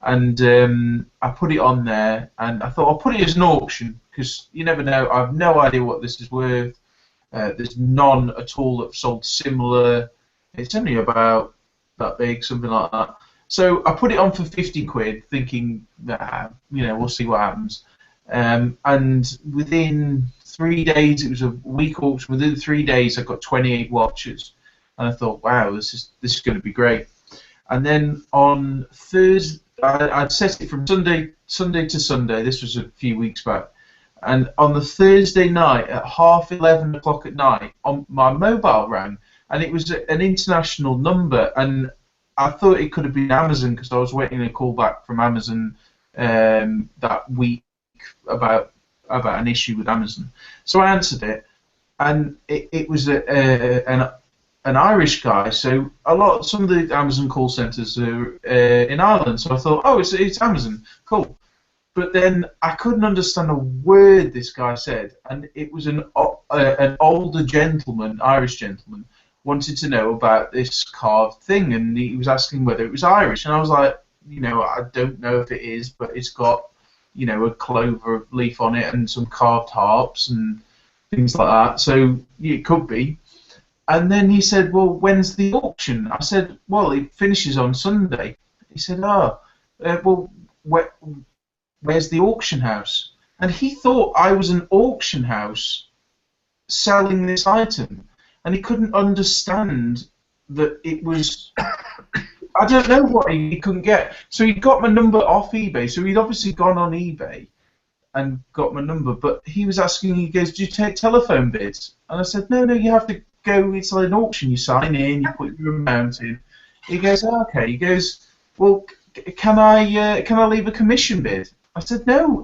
And I put it on there, and I thought I'll put it as an auction because you never know. I have no idea what this is worth. There's none at all that sold similar. It's only about that big, something like that. So I put it on for 50 quid, thinking, we'll see what happens. And within 3 days, it was a week auction. Within 3 days, I got 28 watches, and I thought, wow, this is going to be great. And then on Thursday, I'd set it from Sunday to Sunday. This was a few weeks back. And on the Thursday night at 11:30 at night, on my mobile rang, and it was an international number, and I thought it could have been Amazon because I was waiting a call back from Amazon that week about an issue with Amazon. So I answered it, and it was an Irish guy. So some of the Amazon call centers are in Ireland. So I thought, oh, it's Amazon, cool. But then I couldn't understand a word this guy said, and it was an older gentleman, Irish gentleman, wanted to know about this carved thing, and he was asking whether it was Irish, and I was like, I don't know if it is, but it's got, a clover leaf on it and some carved harps and things like that, so it could be. And then he said, well, when's the auction? I said, well, it finishes on Sunday. He said, well, where's the auction house? And he thought I was an auction house selling this item, and he couldn't understand that it was. I don't know what he couldn't get. So he got my number off eBay. So he'd obviously gone on eBay and got my number. But he was asking. He goes, "Do you take telephone bids?" And I said, "No, you have to go. It's like an auction. You sign in, you put your amount in." He goes, "Okay." He goes, "Well, can I leave a commission bid?" I said, "No,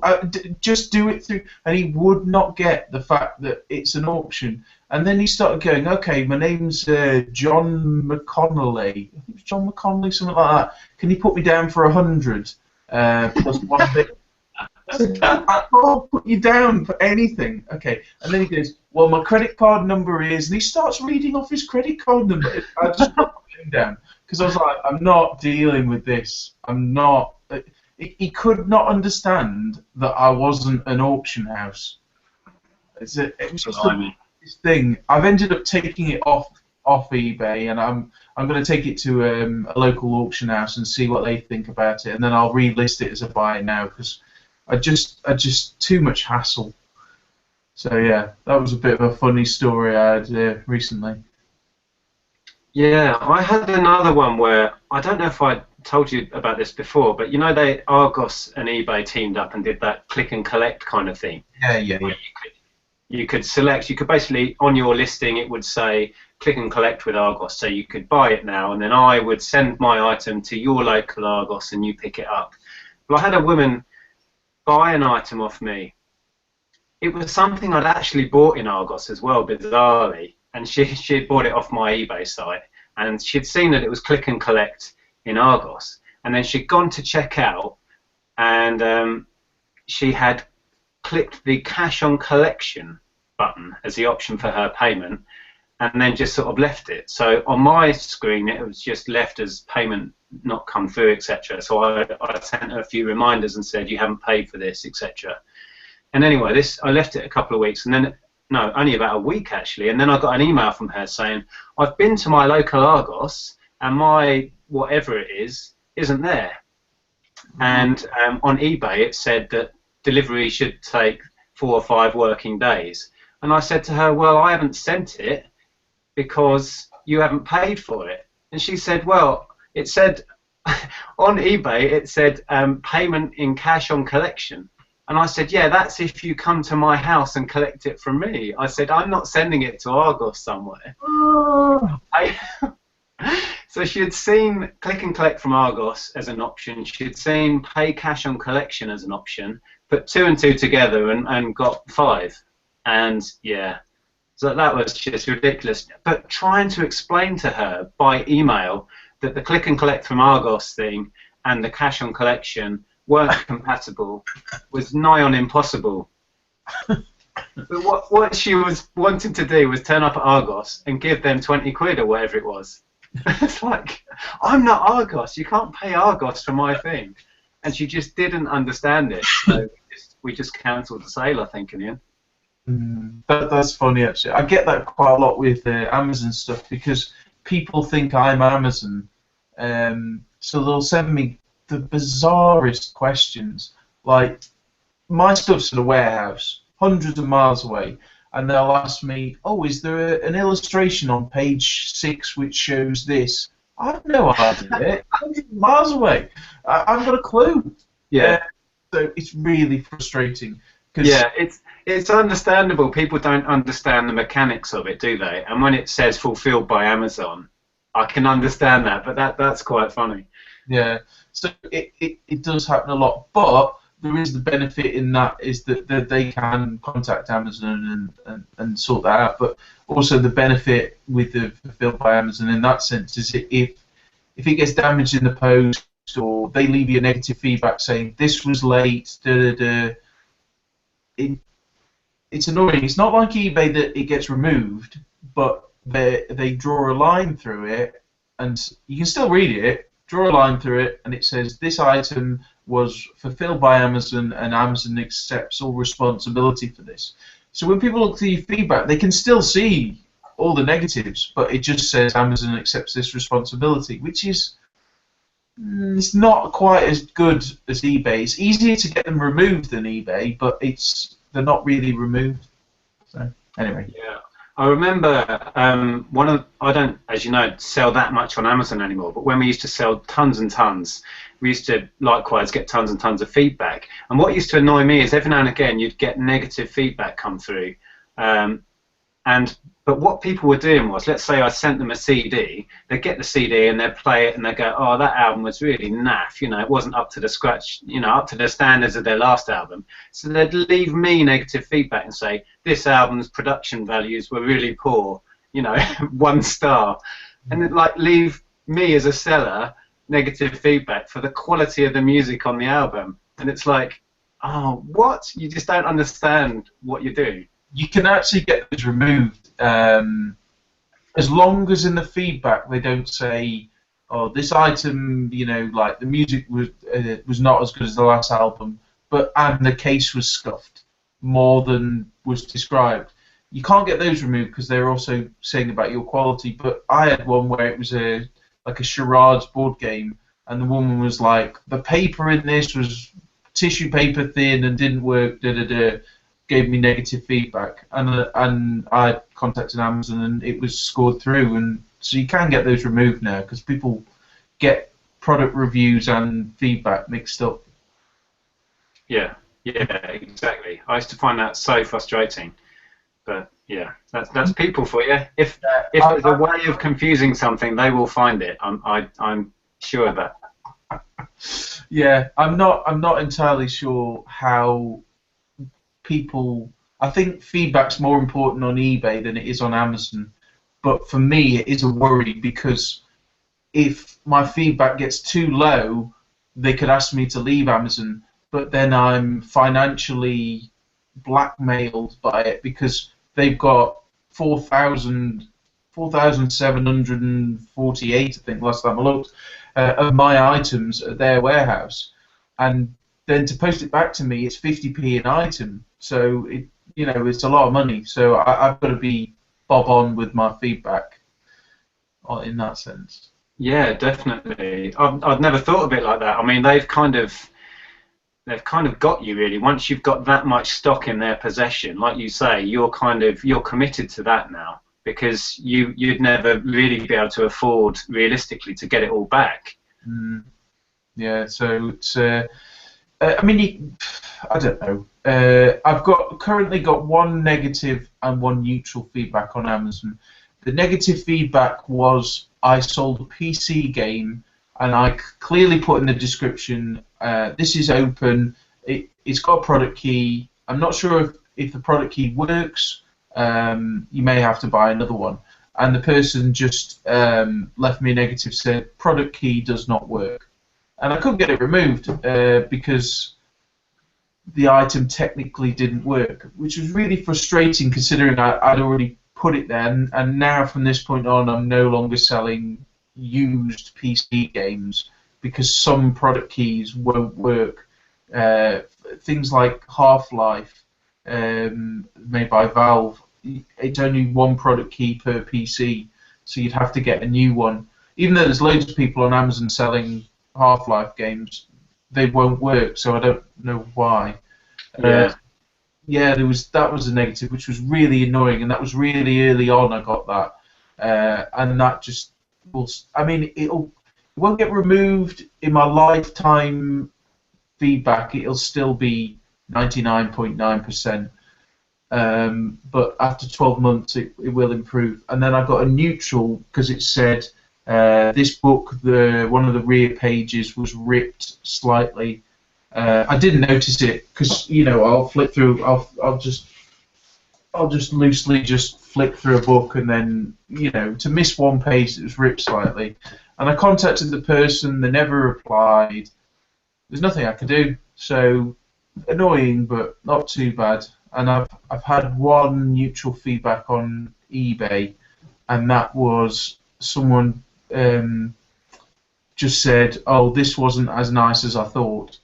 just do it through." And he would not get the fact that it's an auction. And then he started going, "Okay, my name's John McConnelly. I think it's John McConnelly, something like that. Can you put me down for 100 plus one bit?" I said, "I can't put you down for anything." Okay. And then he goes, "Well, my credit card number is," and he starts reading off his credit card number. I just put him down because I was like, "I'm not dealing with this. I'm not." He could not understand that I wasn't an auction house. It was just this thing. I've ended up taking it off eBay, and I'm going to take it to a local auction house and see what they think about it, and then I'll relist it as a buy now because I just too much hassle. So yeah, that was a bit of a funny story I had recently. Yeah, I had another one where I don't know if I told you about this before, but Argos and eBay teamed up and did that click and collect kind of thing. Yeah. You could select. You could basically on your listing it would say click and collect with Argos, so you could buy it now, and then I would send my item to your local Argos and you pick it up. Well, I had a woman buy an item off me. It was something I'd actually bought in Argos as well, bizarrely. And she had bought it off my eBay site, and she'd seen that it was click and collect in Argos, and then she'd gone to check out, and she had clicked the cash on collection button as the option for her payment, and then just sort of left it. So on my screen it was just left as payment not come through, etc. So I sent her a few reminders and said you haven't paid for this, etc. And anyway, I left it a couple of weeks, and then no, only about a week actually, and then I got an email from her saying, "I've been to my local Argos and my whatever it is isn't there." And on eBay it said that delivery should take 4 or 5 working days. And I said to her, "Well, I haven't sent it because you haven't paid for it." And she said, "Well, it said on eBay it said payment in cash on collection." And I said, "Yeah, that's if you come to my house and collect it from me." I said, "I'm not sending it to Argos somewhere." So she had seen click and collect from Argos as an option. She had seen pay cash on collection as an option, put 2 and 2 together and got 5. And yeah, so that was just ridiculous. But trying to explain to her by email that the click and collect from Argos thing and the cash on collection weren't compatible was nigh on impossible. But what she was wanting to do was turn up at Argos and give them 20 quid or whatever it was. It's like, I'm not Argos, you can't pay Argos for my thing. And she just didn't understand it. So we just cancelled the sale, I think, in the end. That's funny, actually. I get that quite a lot with Amazon stuff because people think I'm Amazon. So they'll send me the bizarrest questions. Like, my stuff's in a warehouse, hundreds of miles away, and they'll ask me, "Oh, is there an illustration on page 6 which shows this?" I have no idea. Hundreds of miles away. I haven't got a clue. Yeah. So it's really frustrating Yeah, it's understandable. People don't understand the mechanics of it, do they? And when it says fulfilled by Amazon, I can understand that, but that's quite funny. Yeah, so it does happen a lot, but there is the benefit in that is that they can contact Amazon and sort that out. But also the benefit with the fulfilled by Amazon in that sense is if it gets damaged in the post or they leave you a negative feedback saying this was late, it's annoying. It's not like eBay that it gets removed, but they draw a line through it, and you can still read it. Draw a line through it, and it says this item was fulfilled by Amazon, and Amazon accepts all responsibility for this. So when people look through your feedback, they can still see all the negatives, but it just says Amazon accepts this responsibility, which is it's not quite as good as eBay. It's easier to get them removed than eBay, but they're not really removed. So anyway. Yeah, I remember I don't, as you know, sell that much on Amazon anymore. But when we used to sell tons and tons, we used to likewise get tons and tons of feedback. And what used to annoy me is every now and again you'd get negative feedback come through, but what people were doing was, let's say I sent them a CD, they'd get the CD and they'd play it and they'd go, oh, that album was really naff, it wasn't up to the scratch, up to the standards of their last album. So they'd leave me negative feedback and say, this album's production values were really poor, 1 star. And they'd leave me as a seller negative feedback for the quality of the music on the album. And it's like, oh, what? You just don't understand what you're doing. You can actually get those removed as long as in the feedback they don't say, "Oh, this item, like the music was not as good as the last album, and the case was scuffed more than was described." You can't get those removed because they're also saying about your quality. But I had one where it was like a charades board game, and the woman was like, "The paper in this was tissue paper thin and didn't work." Gave me negative feedback, and I contacted Amazon, and it was scored through. And so you can get those removed now because people get product reviews and feedback mixed up. Yeah, exactly. I used to find that so frustrating, but yeah, that's people for you. If there's a way of confusing something, they will find it. I'm sure of that. Yeah, I'm not entirely sure how. I think feedback's more important on eBay than it is on Amazon, but for me it is a worry because if my feedback gets too low, they could ask me to leave Amazon, but then I'm financially blackmailed by it because they've got 4,748, I think last time I looked, of my items at their warehouse, and then to post it back to me, it's 50p an item. So it's a lot of money. So I've got to be bob on with my feedback, in that sense. Yeah, definitely. I've never thought of it like that. I mean, they've kind of got you really. Once you've got that much stock in their possession, like you say, you're committed to that now because you'd never really be able to afford realistically to get it all back. Yeah. So it's. I mean, I don't know. I've currently got one negative and one neutral feedback on Amazon. The negative feedback was I sold a PC game, and I clearly put in the description, this is open, it's got a product key. I'm not sure if the product key works. You may have to buy another one. And the person just left me a negative, said product key does not work. And I couldn't get it removed because the item technically didn't work, which was really frustrating considering I'd already put it there, and now from this point on I'm no longer selling used PC games because some product keys won't work. Things like Half-Life, made by Valve, it's only one product key per PC, so you'd have to get a new one. Even though there's loads of people on Amazon selling Half-Life games, they won't work, so I don't know why. Yeah, that was a negative, which was really annoying, and that was really early on I got that, and that just I mean, it won't get removed in my lifetime feedback. It'll still be 99.9%. But after 12 months, it will improve. And then I got a neutral because it said this book, one of the rear pages was ripped slightly. I didn't notice it because I'll flip through. I'll just loosely just flick through a book, and then to miss one page that was ripped slightly. And I contacted the person. They never replied. There's nothing I could do. So annoying, but not too bad. And I've had one neutral feedback on eBay, and that was someone just said, "Oh, this wasn't as nice as I thought."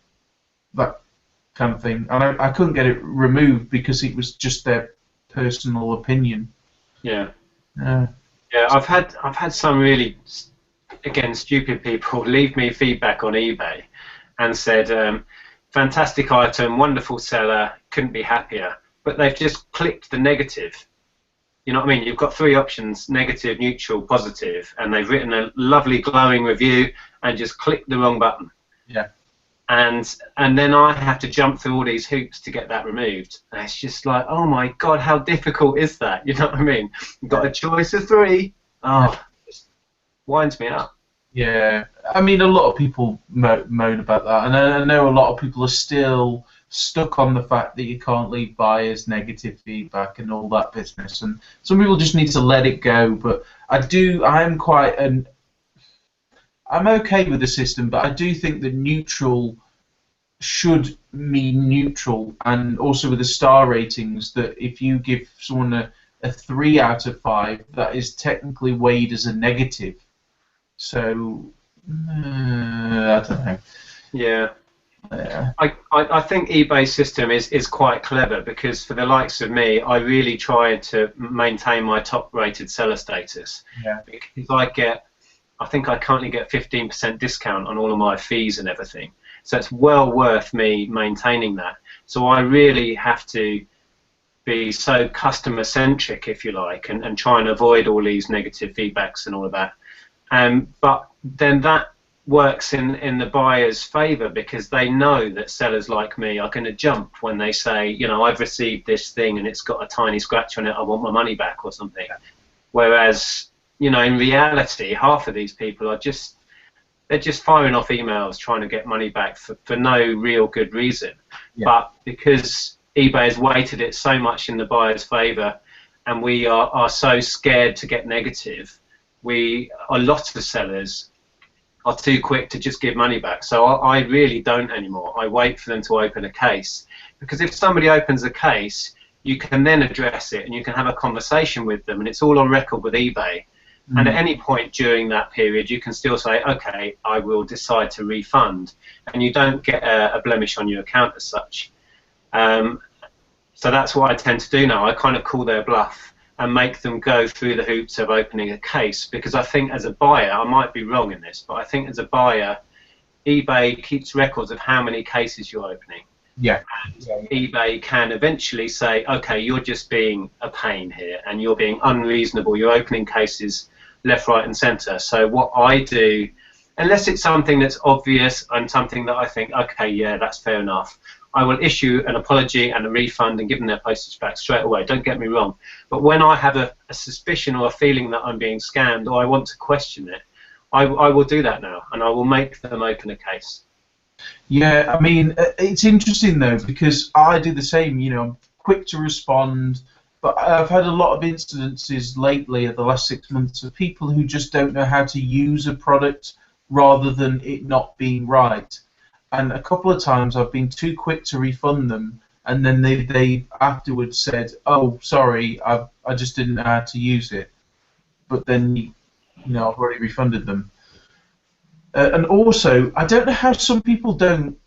That kind of thing, and I couldn't get it removed because it was just their personal opinion. Yeah. Yeah. I've had some really, again, stupid people leave me feedback on eBay and said, fantastic item, wonderful seller, couldn't be happier. But they've just clicked the negative. You know what I mean? You've got three options: negative, neutral, positive, and they've written a lovely glowing review and just clicked the wrong button. Yeah. And then I have to jump through all these hoops to get that removed. And it's just like, oh my God, how difficult is that? You know what I mean? You've got a choice of three. Oh, it just winds me up. Yeah, I mean, a lot of people moan about that, and I know a lot of people are still stuck on the fact that you can't leave buyers negative feedback and all that business, and some people just need to let it go. But I'm okay with the system, but I do think that neutral should mean neutral, and also with the star ratings, that if you give someone a 3 out of 5, that is technically weighed as a negative. So, I don't know. Yeah. I think eBay's system is quite clever, because for the likes of me, I really try to maintain my top-rated seller status. Yeah. Because I think I currently get 15% discount on all of my fees and everything. So it's well worth me maintaining that. So I really have to be so customer-centric, if you like, and try and avoid all these negative feedbacks and all of that. But then that works in the buyer's favour, because they know that sellers like me are going to jump when they say, I've received this thing and it's got a tiny scratch on it, I want my money back or something. Whereas, in reality, half of these people are they're just firing off emails trying to get money back for no real good reason. Yeah. But because eBay has weighted it so much in the buyer's favour, and we are so scared to get negative, a lot of sellers are too quick to just give money back. So I really don't anymore. I wait for them to open a case, because if somebody opens a case, you can then address it and you can have a conversation with them, and it's all on record with eBay. And at any point during that period, you can still say, okay, I will decide to refund, and you don't get a blemish on your account as such. So that's what I tend to do now. I kind of call their bluff and make them go through the hoops of opening a case, because I think as a buyer, I might be wrong in this, but I think as a buyer, eBay keeps records of how many cases you're opening. Yeah. And eBay can eventually say, okay, you're just being a pain here, and you're being unreasonable. You're opening cases left, right, and centre. So what I do, unless it's something that's obvious and something that I think, okay, yeah, that's fair enough, I will issue an apology and a refund and give them their postage back straight away. Don't get me wrong. But when I have a suspicion or a feeling that I'm being scammed, or I want to question it, I will do that now, and I will make them open a case. Yeah, I mean, it's interesting though, because I do the same. I'm quick to respond, but I've had a lot of incidences lately of the last 6 months of people who just don't know how to use a product rather than it not being right. And a couple of times I've been too quick to refund them, and then they afterwards said, "Oh, sorry, I just didn't know how to use it." But then, I've already refunded them. And also, I don't know how some people don't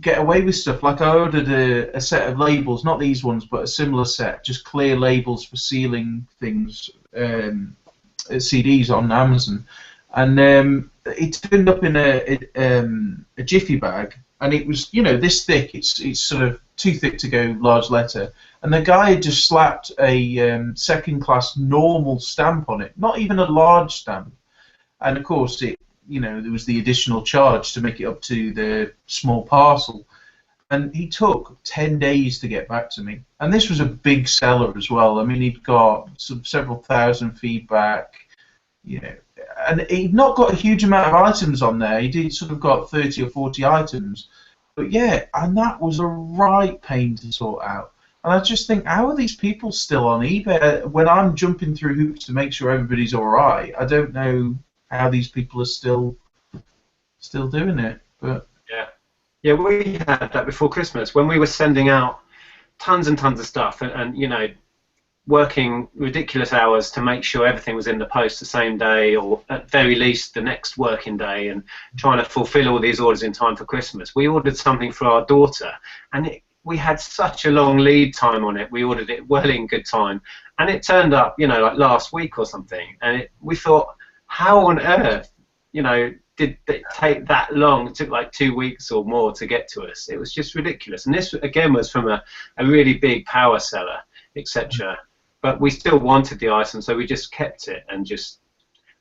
get away with stuff. Like I ordered a set of labels, not these ones, but a similar set, just clear labels for sealing things, CDs on Amazon, and it turned up in a jiffy bag, and it was this thick. It's sort of too thick to go large letter, and the guy had just slapped a second class normal stamp on it, not even a large stamp. And of course, it you know, there was the additional charge to make it up to the small parcel. And he took 10 days to get back to me. And this was a big seller as well. I mean, he'd got several thousand feedback, you know, and he'd not got a huge amount of items on there. He did sort of got 30 or 40 items. But yeah, and that was a right pain to sort out. And I just think, how are these people still on eBay? When I'm jumping through hoops to make sure everybody's all right, I don't know how these people are still doing it. But yeah, we had that before Christmas when we were sending out tons and tons of stuff, and you know, working ridiculous hours to make sure everything was in the post the same day, or at very least the next working day, and trying to fulfill all these orders in time for Christmas. We ordered something for our daughter, and we had such a long lead time on it. We ordered it well in good time, and it turned up, you know, like last week or something. And we thought, how on earth, you know, did it take that long? It took like 2 weeks or more to get to us. It was just ridiculous. And this again was from a really big power seller, etc. But we still wanted the item, so we just kept it, and just,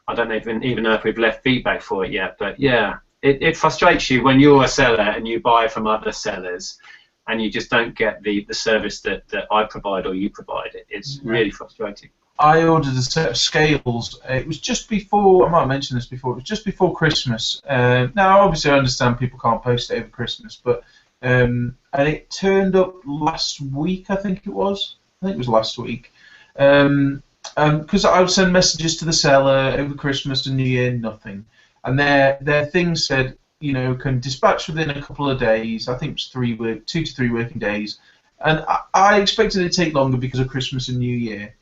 I don't even know if we've left feedback for it yet. But yeah, it frustrates you when you're a seller and you buy from other sellers, and you just don't get the service that I provide or you provide. It's really frustrating. I ordered a set of scales. It was just before, I might have mentioned this before, it was just before Christmas. Now, obviously, I understand people can't post it over Christmas, but and it turned up last week, I think it was. I think it was last week. Because I would send messages to the seller over Christmas and New Year, nothing. And their thing said, you know, can dispatch within a couple of days. I think it was 2 to 3 working days. And I expected it to take longer because of Christmas and New Year.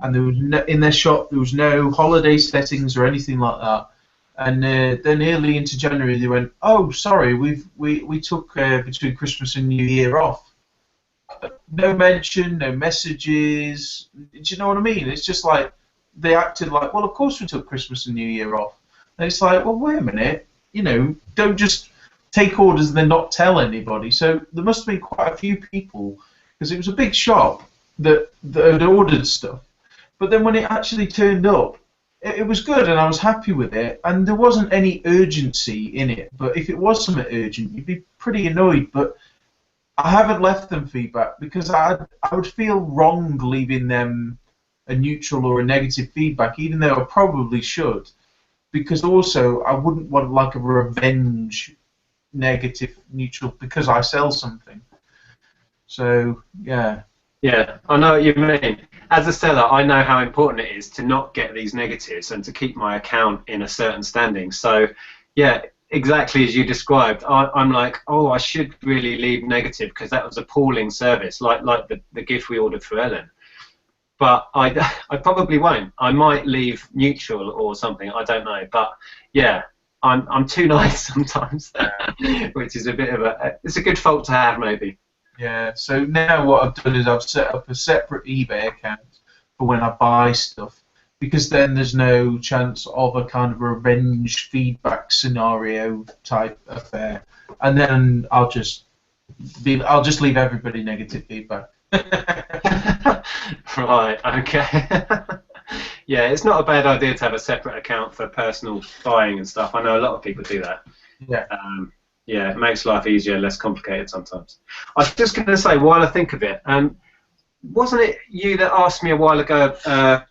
And there was in their shop there was no holiday settings or anything like that. And then early into January they went, oh, sorry, we took between Christmas and New Year off. No mention, no messages. Do you know what I mean? It's just like they acted like, well, of course we took Christmas and New Year off. And it's like, well, wait a minute, you know, don't just take orders and then not tell anybody. So there must have been quite a few people, because it was a big shop that had ordered stuff. But then when it actually turned up, it was good and I was happy with it, and there wasn't any urgency in it. But if it was something urgent, you'd be pretty annoyed. But I haven't left them feedback because I would feel wrong leaving them a neutral or a negative feedback, even though I probably should. Because also I wouldn't want like a revenge negative neutral because I sell something. So yeah. Yeah, I know what you mean. As a seller, I know how important it is to not get these negatives and to keep my account in a certain standing. So, yeah, exactly as you described, I'm like, oh, I should really leave negative because that was appalling service, like the gift we ordered for Ellen. But I probably won't. I might leave neutral or something. I don't know. But yeah, I'm too nice sometimes, which is a bit of it's a good fault to have maybe. Yeah, so now what I've done is I've set up a separate eBay account for when I buy stuff, because then there's no chance of a kind of revenge feedback scenario type affair, and then I'll just leave everybody negative feedback. Right. Okay. Yeah, it's not a bad idea to have a separate account for personal buying and stuff. I know a lot of people do that. Yeah. Yeah, it makes life easier, less complicated sometimes. I was just going to say, while I think of it, wasn't it you that asked me a while ago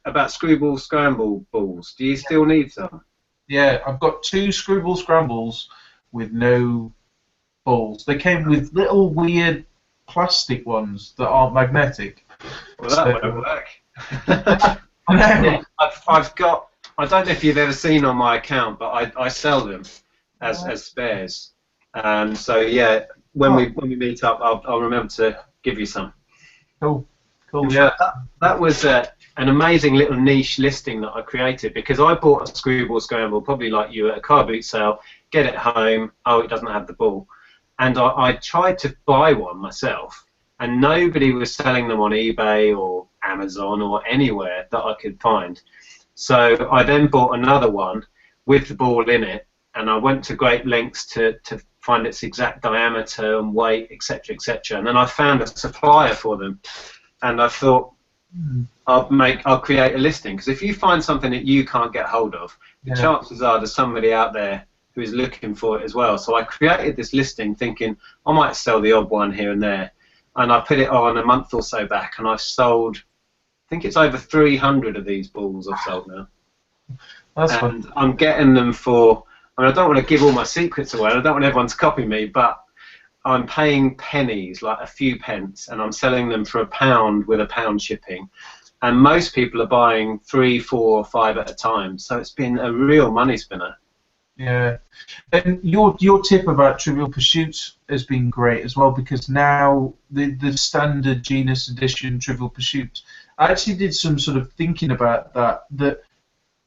about screwball scramble balls? Do you still need some? Yeah, I've got 2 screwball scrambles with no balls. They came with little weird plastic ones that aren't magnetic. Well, that won't work. Yeah, I've got. I don't know if you've ever seen on my account, but I sell them as spares. So yeah, when we meet up, I'll remember to give you some. Cool. Yeah, that was an amazing little niche listing that I created, because I bought a screwball scramble, probably like you, at a car boot sale. Get it home. Oh, it doesn't have the ball. And I tried to buy one myself, and nobody was selling them on eBay or Amazon or anywhere that I could find. So I then bought another one with the ball in it, and I went to great lengths to find its exact diameter and weight, etc., etc. And then I found a supplier for them, and I thought, I'll create a listing, because if you find something that you can't get hold of, the Yeah. chances are there's somebody out there who is looking for it as well. So I created this listing thinking I might sell the odd one here and there, and I put it on a month or so back, and I've sold, I think it's over 300 of these balls I've sold now. That's And fun. I'm getting them for, I mean, I don't want to give all my secrets away, I don't want everyone to copy me, but I'm paying pennies, like a few pence, and I'm selling them for £1 with £1 shipping. And most people are buying 3, 4, 5 at a time. So it's been a real money spinner. Yeah, and your tip about Trivial Pursuit has been great as well, because now the standard Genus Edition Trivial Pursuit, I actually did some sort of thinking about that. That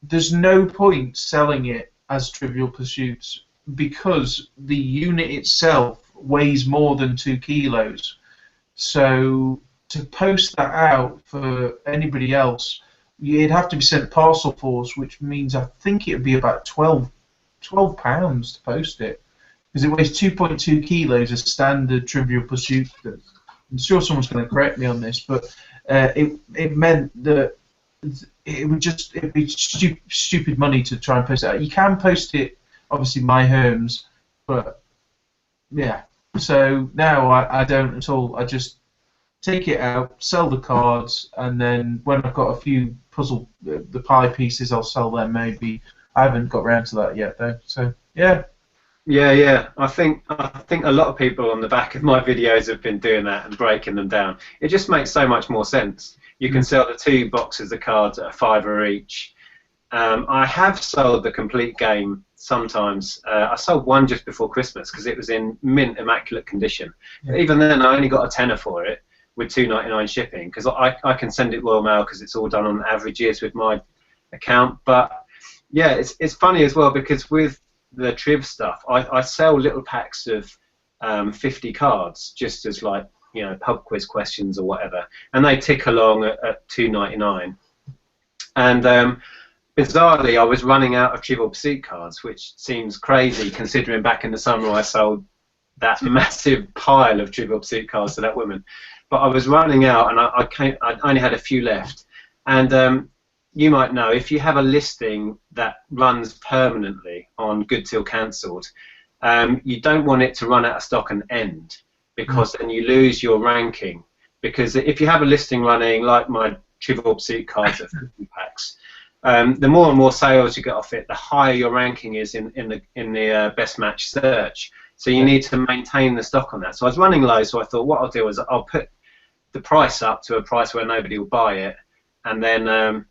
there's no point selling it as Trivial Pursuit because the unit itself weighs more than 2 kilos. So to post that out for anybody else, you'd have to be sent parcel force, which means I think it would be about £12 to post it, because it weighs 2.2 kilos as standard Trivial Pursuit does. I'm sure someone's going to correct me on this, but it meant that it'd be stupid money to try and post it out. You can post it, obviously, my homes, but yeah. So now I don't at all. I just take it out, sell the cards, and then when I've got a few puzzle, the pie pieces, I'll sell them maybe. I haven't got round to that yet though. So yeah. Yeah. I think a lot of people on the back of my videos have been doing that and breaking them down. It just makes so much more sense. You can sell the 2 boxes of cards at £5 each. I have sold the complete game sometimes. I sold one just before Christmas because it was in mint immaculate condition. But even then, I only got a tenner for it with £2.99 shipping, because I can send it Royal Mail because it's all done on averages with my account. But yeah, it's funny as well, because with the Triv stuff, I sell little packs of 50 cards just as, like, you know, pub quiz questions or whatever, and they tick along at £2.99. And bizarrely, I was running out of Trivial Pursuit cards, which seems crazy considering back in the summer I sold that massive pile of Trivial Pursuit cards to that woman. But I was running out, and I only had a few left. And you might know, if you have a listing that runs permanently on Good Till Cancelled, you don't want it to run out of stock and end, because then you lose your ranking. Because if you have a listing running, like my Trivial Pursuit cards at 50 packs, the more and more sales you get off it, the higher your ranking is in the best match search. So you need to maintain the stock on that. So I was running low, so I thought what I'll do is I'll put the price up to a price where nobody will buy it, and then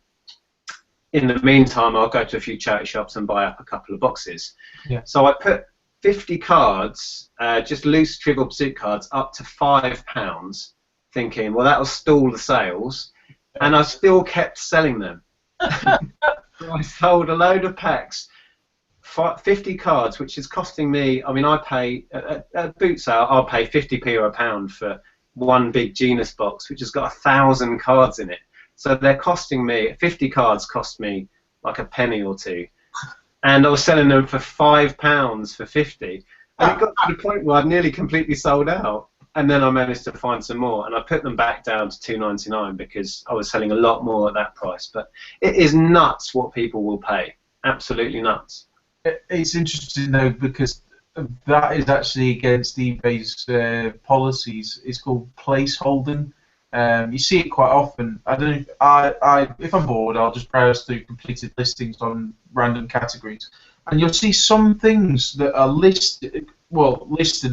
in the meantime I'll go to a few charity shops and buy up a couple of boxes. Yeah. So I put 50 cards, just loose Trivial Pursuit cards, up to £5, thinking, well, that'll stall the sales, and I still kept selling them. So I sold a load of packs, 50 cards, which is costing me, I mean, I pay, at boot sale, I'll pay 50p or £1 for one big Genus box, which has got 1,000 cards in it. So they're costing me, 50 cards cost me like a penny or two. And I was selling them for £5 for 50. And it got to the point where I'd nearly completely sold out. And then I managed to find some more, and I put them back down to £2.99 because I was selling a lot more at that price. But it is nuts what people will pay. Absolutely nuts. It's interesting though, because that is actually against eBay's policies. It's called placeholding. You see it quite often. I don't know. If I'm bored, I'll just browse through completed listings on random categories, and you'll see some things that are listed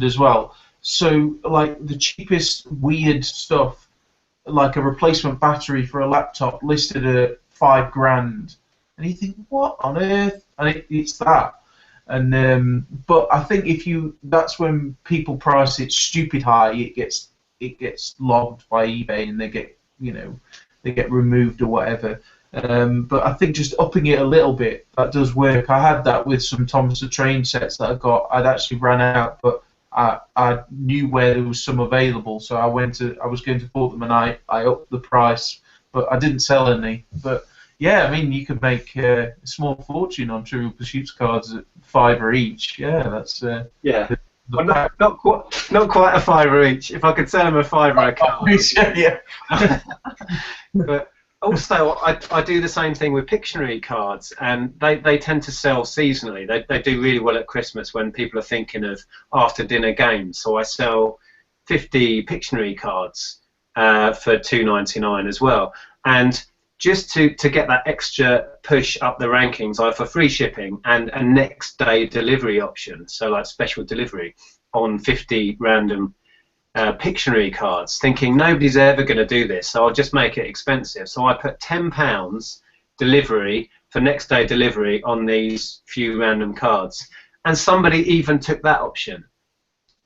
as well. So, like the cheapest weird stuff, like a replacement battery for a laptop, listed at £5,000, and you think, what on earth? And it's that. And but I think that's when people price it stupid high, it gets logged by eBay and they get removed or whatever. But I think just upping it a little bit, that does work. I had that with some Thomas the Train sets that I got. I'd actually ran out, but I knew where there was some available, so I was going to bought them, and I upped the price, but I didn't sell any. But yeah, I mean, you could make a small fortune on Trivial Pursuit cards at £5 each. Yeah, that's Yeah. The Well, pack. not quite a fiver each. If I could sell them a fiver a card. Yeah. But also, I do the same thing with Pictionary cards, and they tend to sell seasonally. They do really well at Christmas when people are thinking of after dinner games. So I sell 50 Pictionary cards for $2.99 as well. And just to get that extra push up the rankings, I offer free shipping and a next day delivery option. So like special delivery on 50 random Pictionary cards, thinking nobody's ever going to do this, so I'll just make it expensive. So I put £10 delivery for next day delivery on these few random cards, and somebody even took that option.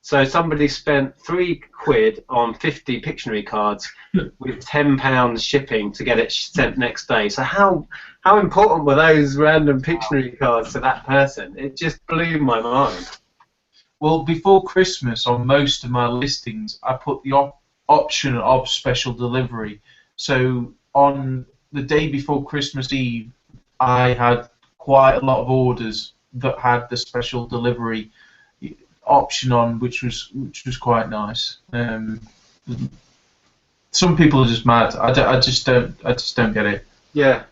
So somebody spent £3 on 50 Pictionary cards with £10 shipping to get it sent next day. So how important were those random Pictionary cards to that person? It just blew my mind. Well, before Christmas, on most of my listings, I put the option of special delivery. So on the day before Christmas Eve, I had quite a lot of orders that had the special delivery option on, which was quite nice. Some people are just mad. I just don't get it. Yeah,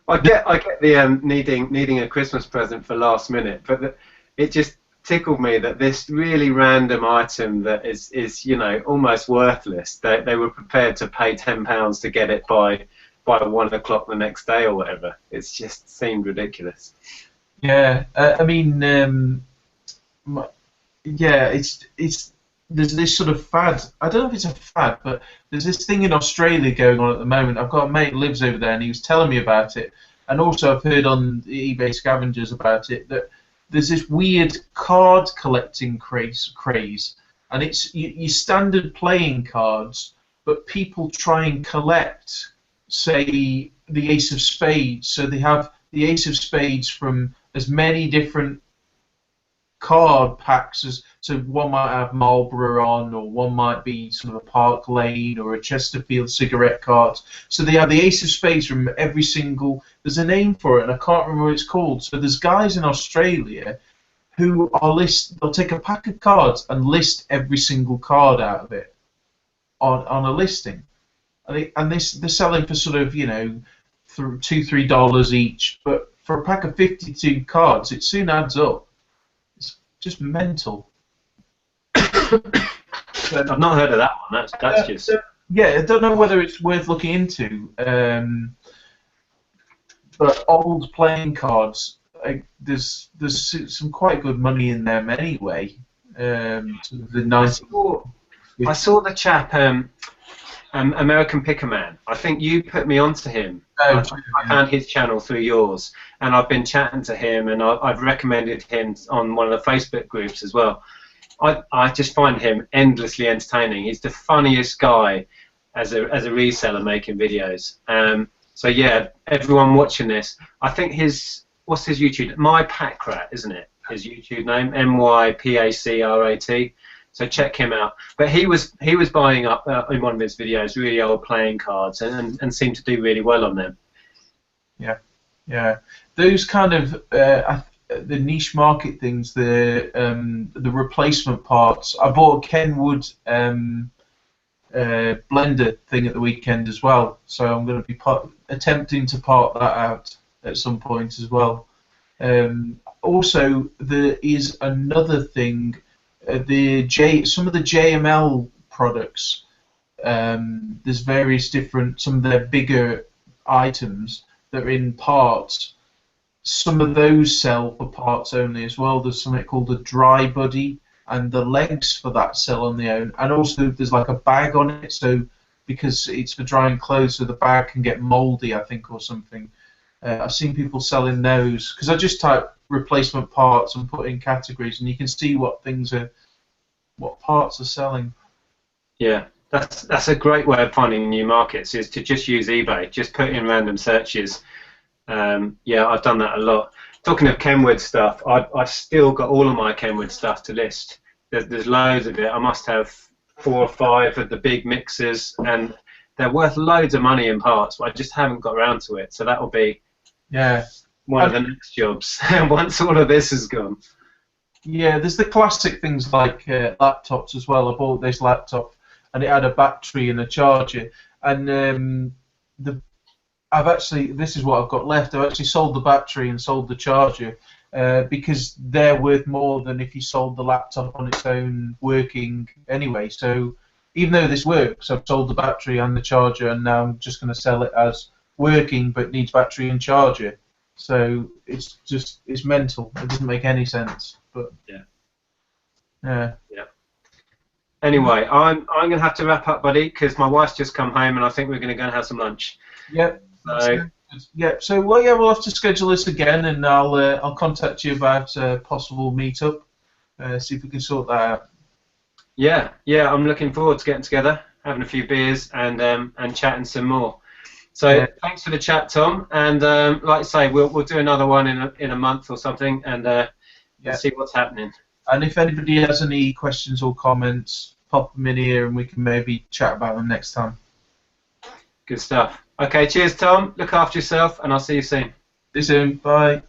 I get the needing a Christmas present for last minute, but it just tickled me that this really random item that is almost worthless. They were prepared to pay £10 to get it by 1 o'clock the next day or whatever. It just seemed ridiculous. Yeah, I mean, yeah, it's there's this sort of fad. I don't know if it's a fad, but there's this thing in Australia going on at the moment. I've got a mate who lives over there, and he was telling me about it. And also, I've heard on the eBay scavengers about it that there's this weird card collecting craze, and it's your standard playing cards, but people try and collect, say, the Ace of Spades. So they have the Ace of Spades from as many different card packs as, so one might have Marlborough on, or one might be sort of a Park Lane or a Chesterfield cigarette card. So they have the Ace of Spades from every single, there's a name for it and I can't remember what it's called. So there's guys in Australia who are they'll take a pack of cards and list every single card out of it on a listing. And they're selling for sort of, $2-3 each, but for a pack of 52 cards it soon adds up. Just mental. I've not heard of that one. That's just. Yeah, I don't know whether it's worth looking into. But old playing cards, there's some quite good money in them anyway. The 90s. I saw the chap, American Picker Man. I think you put me onto him. I found his channel through yours, and I've been chatting to him, and I've recommended him on one of the Facebook groups as well. I just find him endlessly entertaining. He's the funniest guy as a reseller making videos. So yeah, everyone watching this, I think what's his YouTube? MyPackrat, isn't it? His YouTube name, MyPacrat. So check him out. But he was buying up in one of his videos really old playing cards and seemed to do really well on them. Yeah. Those kind of the niche market things, the replacement parts. I bought a Kenwood blender thing at the weekend as well, so I'm going to be attempting to part that out at some point as well. Also, there is another thing. Some of the JML products, there's various different, some of their bigger items that are in parts. Some of those sell for parts only as well. There's something called the Dry Buddy, and the legs for that sell on their own. And also there's like a bag on it, so because it's for drying clothes, so the bag can get mouldy, I think, or something. I've seen people selling those, because I just type replacement parts and put in categories, and you can see what parts are selling. Yeah, that's a great way of finding new markets, is to just use eBay. Just put in random searches. Yeah, I've done that a lot. Talking of Kenwood stuff, I've still got all of my Kenwood stuff to list. There's loads of it. I must have 4 or 5 of the big mixers, and they're worth loads of money in parts, but I just haven't got around to it. So that'll be one of the next jobs once all of this is gone. Yeah, there's the classic things like laptops as well. I bought this laptop, and it had a battery and a charger, and the I've actually, this is what I've got left. I've actually sold the battery and sold the charger because they're worth more than if you sold the laptop on its own working anyway. So even though this works, I've sold the battery and the charger, and now I'm just going to sell it as working but needs battery and charger. So it's mental. It doesn't make any sense. But Yeah. yeah. Yeah. Anyway, I'm going to have to wrap up, buddy, because my wife's just come home, and I think we're going to go and have some lunch. Yep. So, yeah. So well, yeah, we'll have to schedule this again, and I'll contact you about a possible meetup. See if we can sort that out. yeah, I'm looking forward to getting together, having a few beers, and chatting some more. So Yeah. thanks for the chat, Tom. And like I say, we'll do another one in a month or something, and Yeah. see what's happening. And if anybody has any questions or comments, pop them in here, and we can maybe chat about them next time. Good stuff. Okay, cheers, Tom. Look after yourself, and I'll see you soon. See you soon. Bye.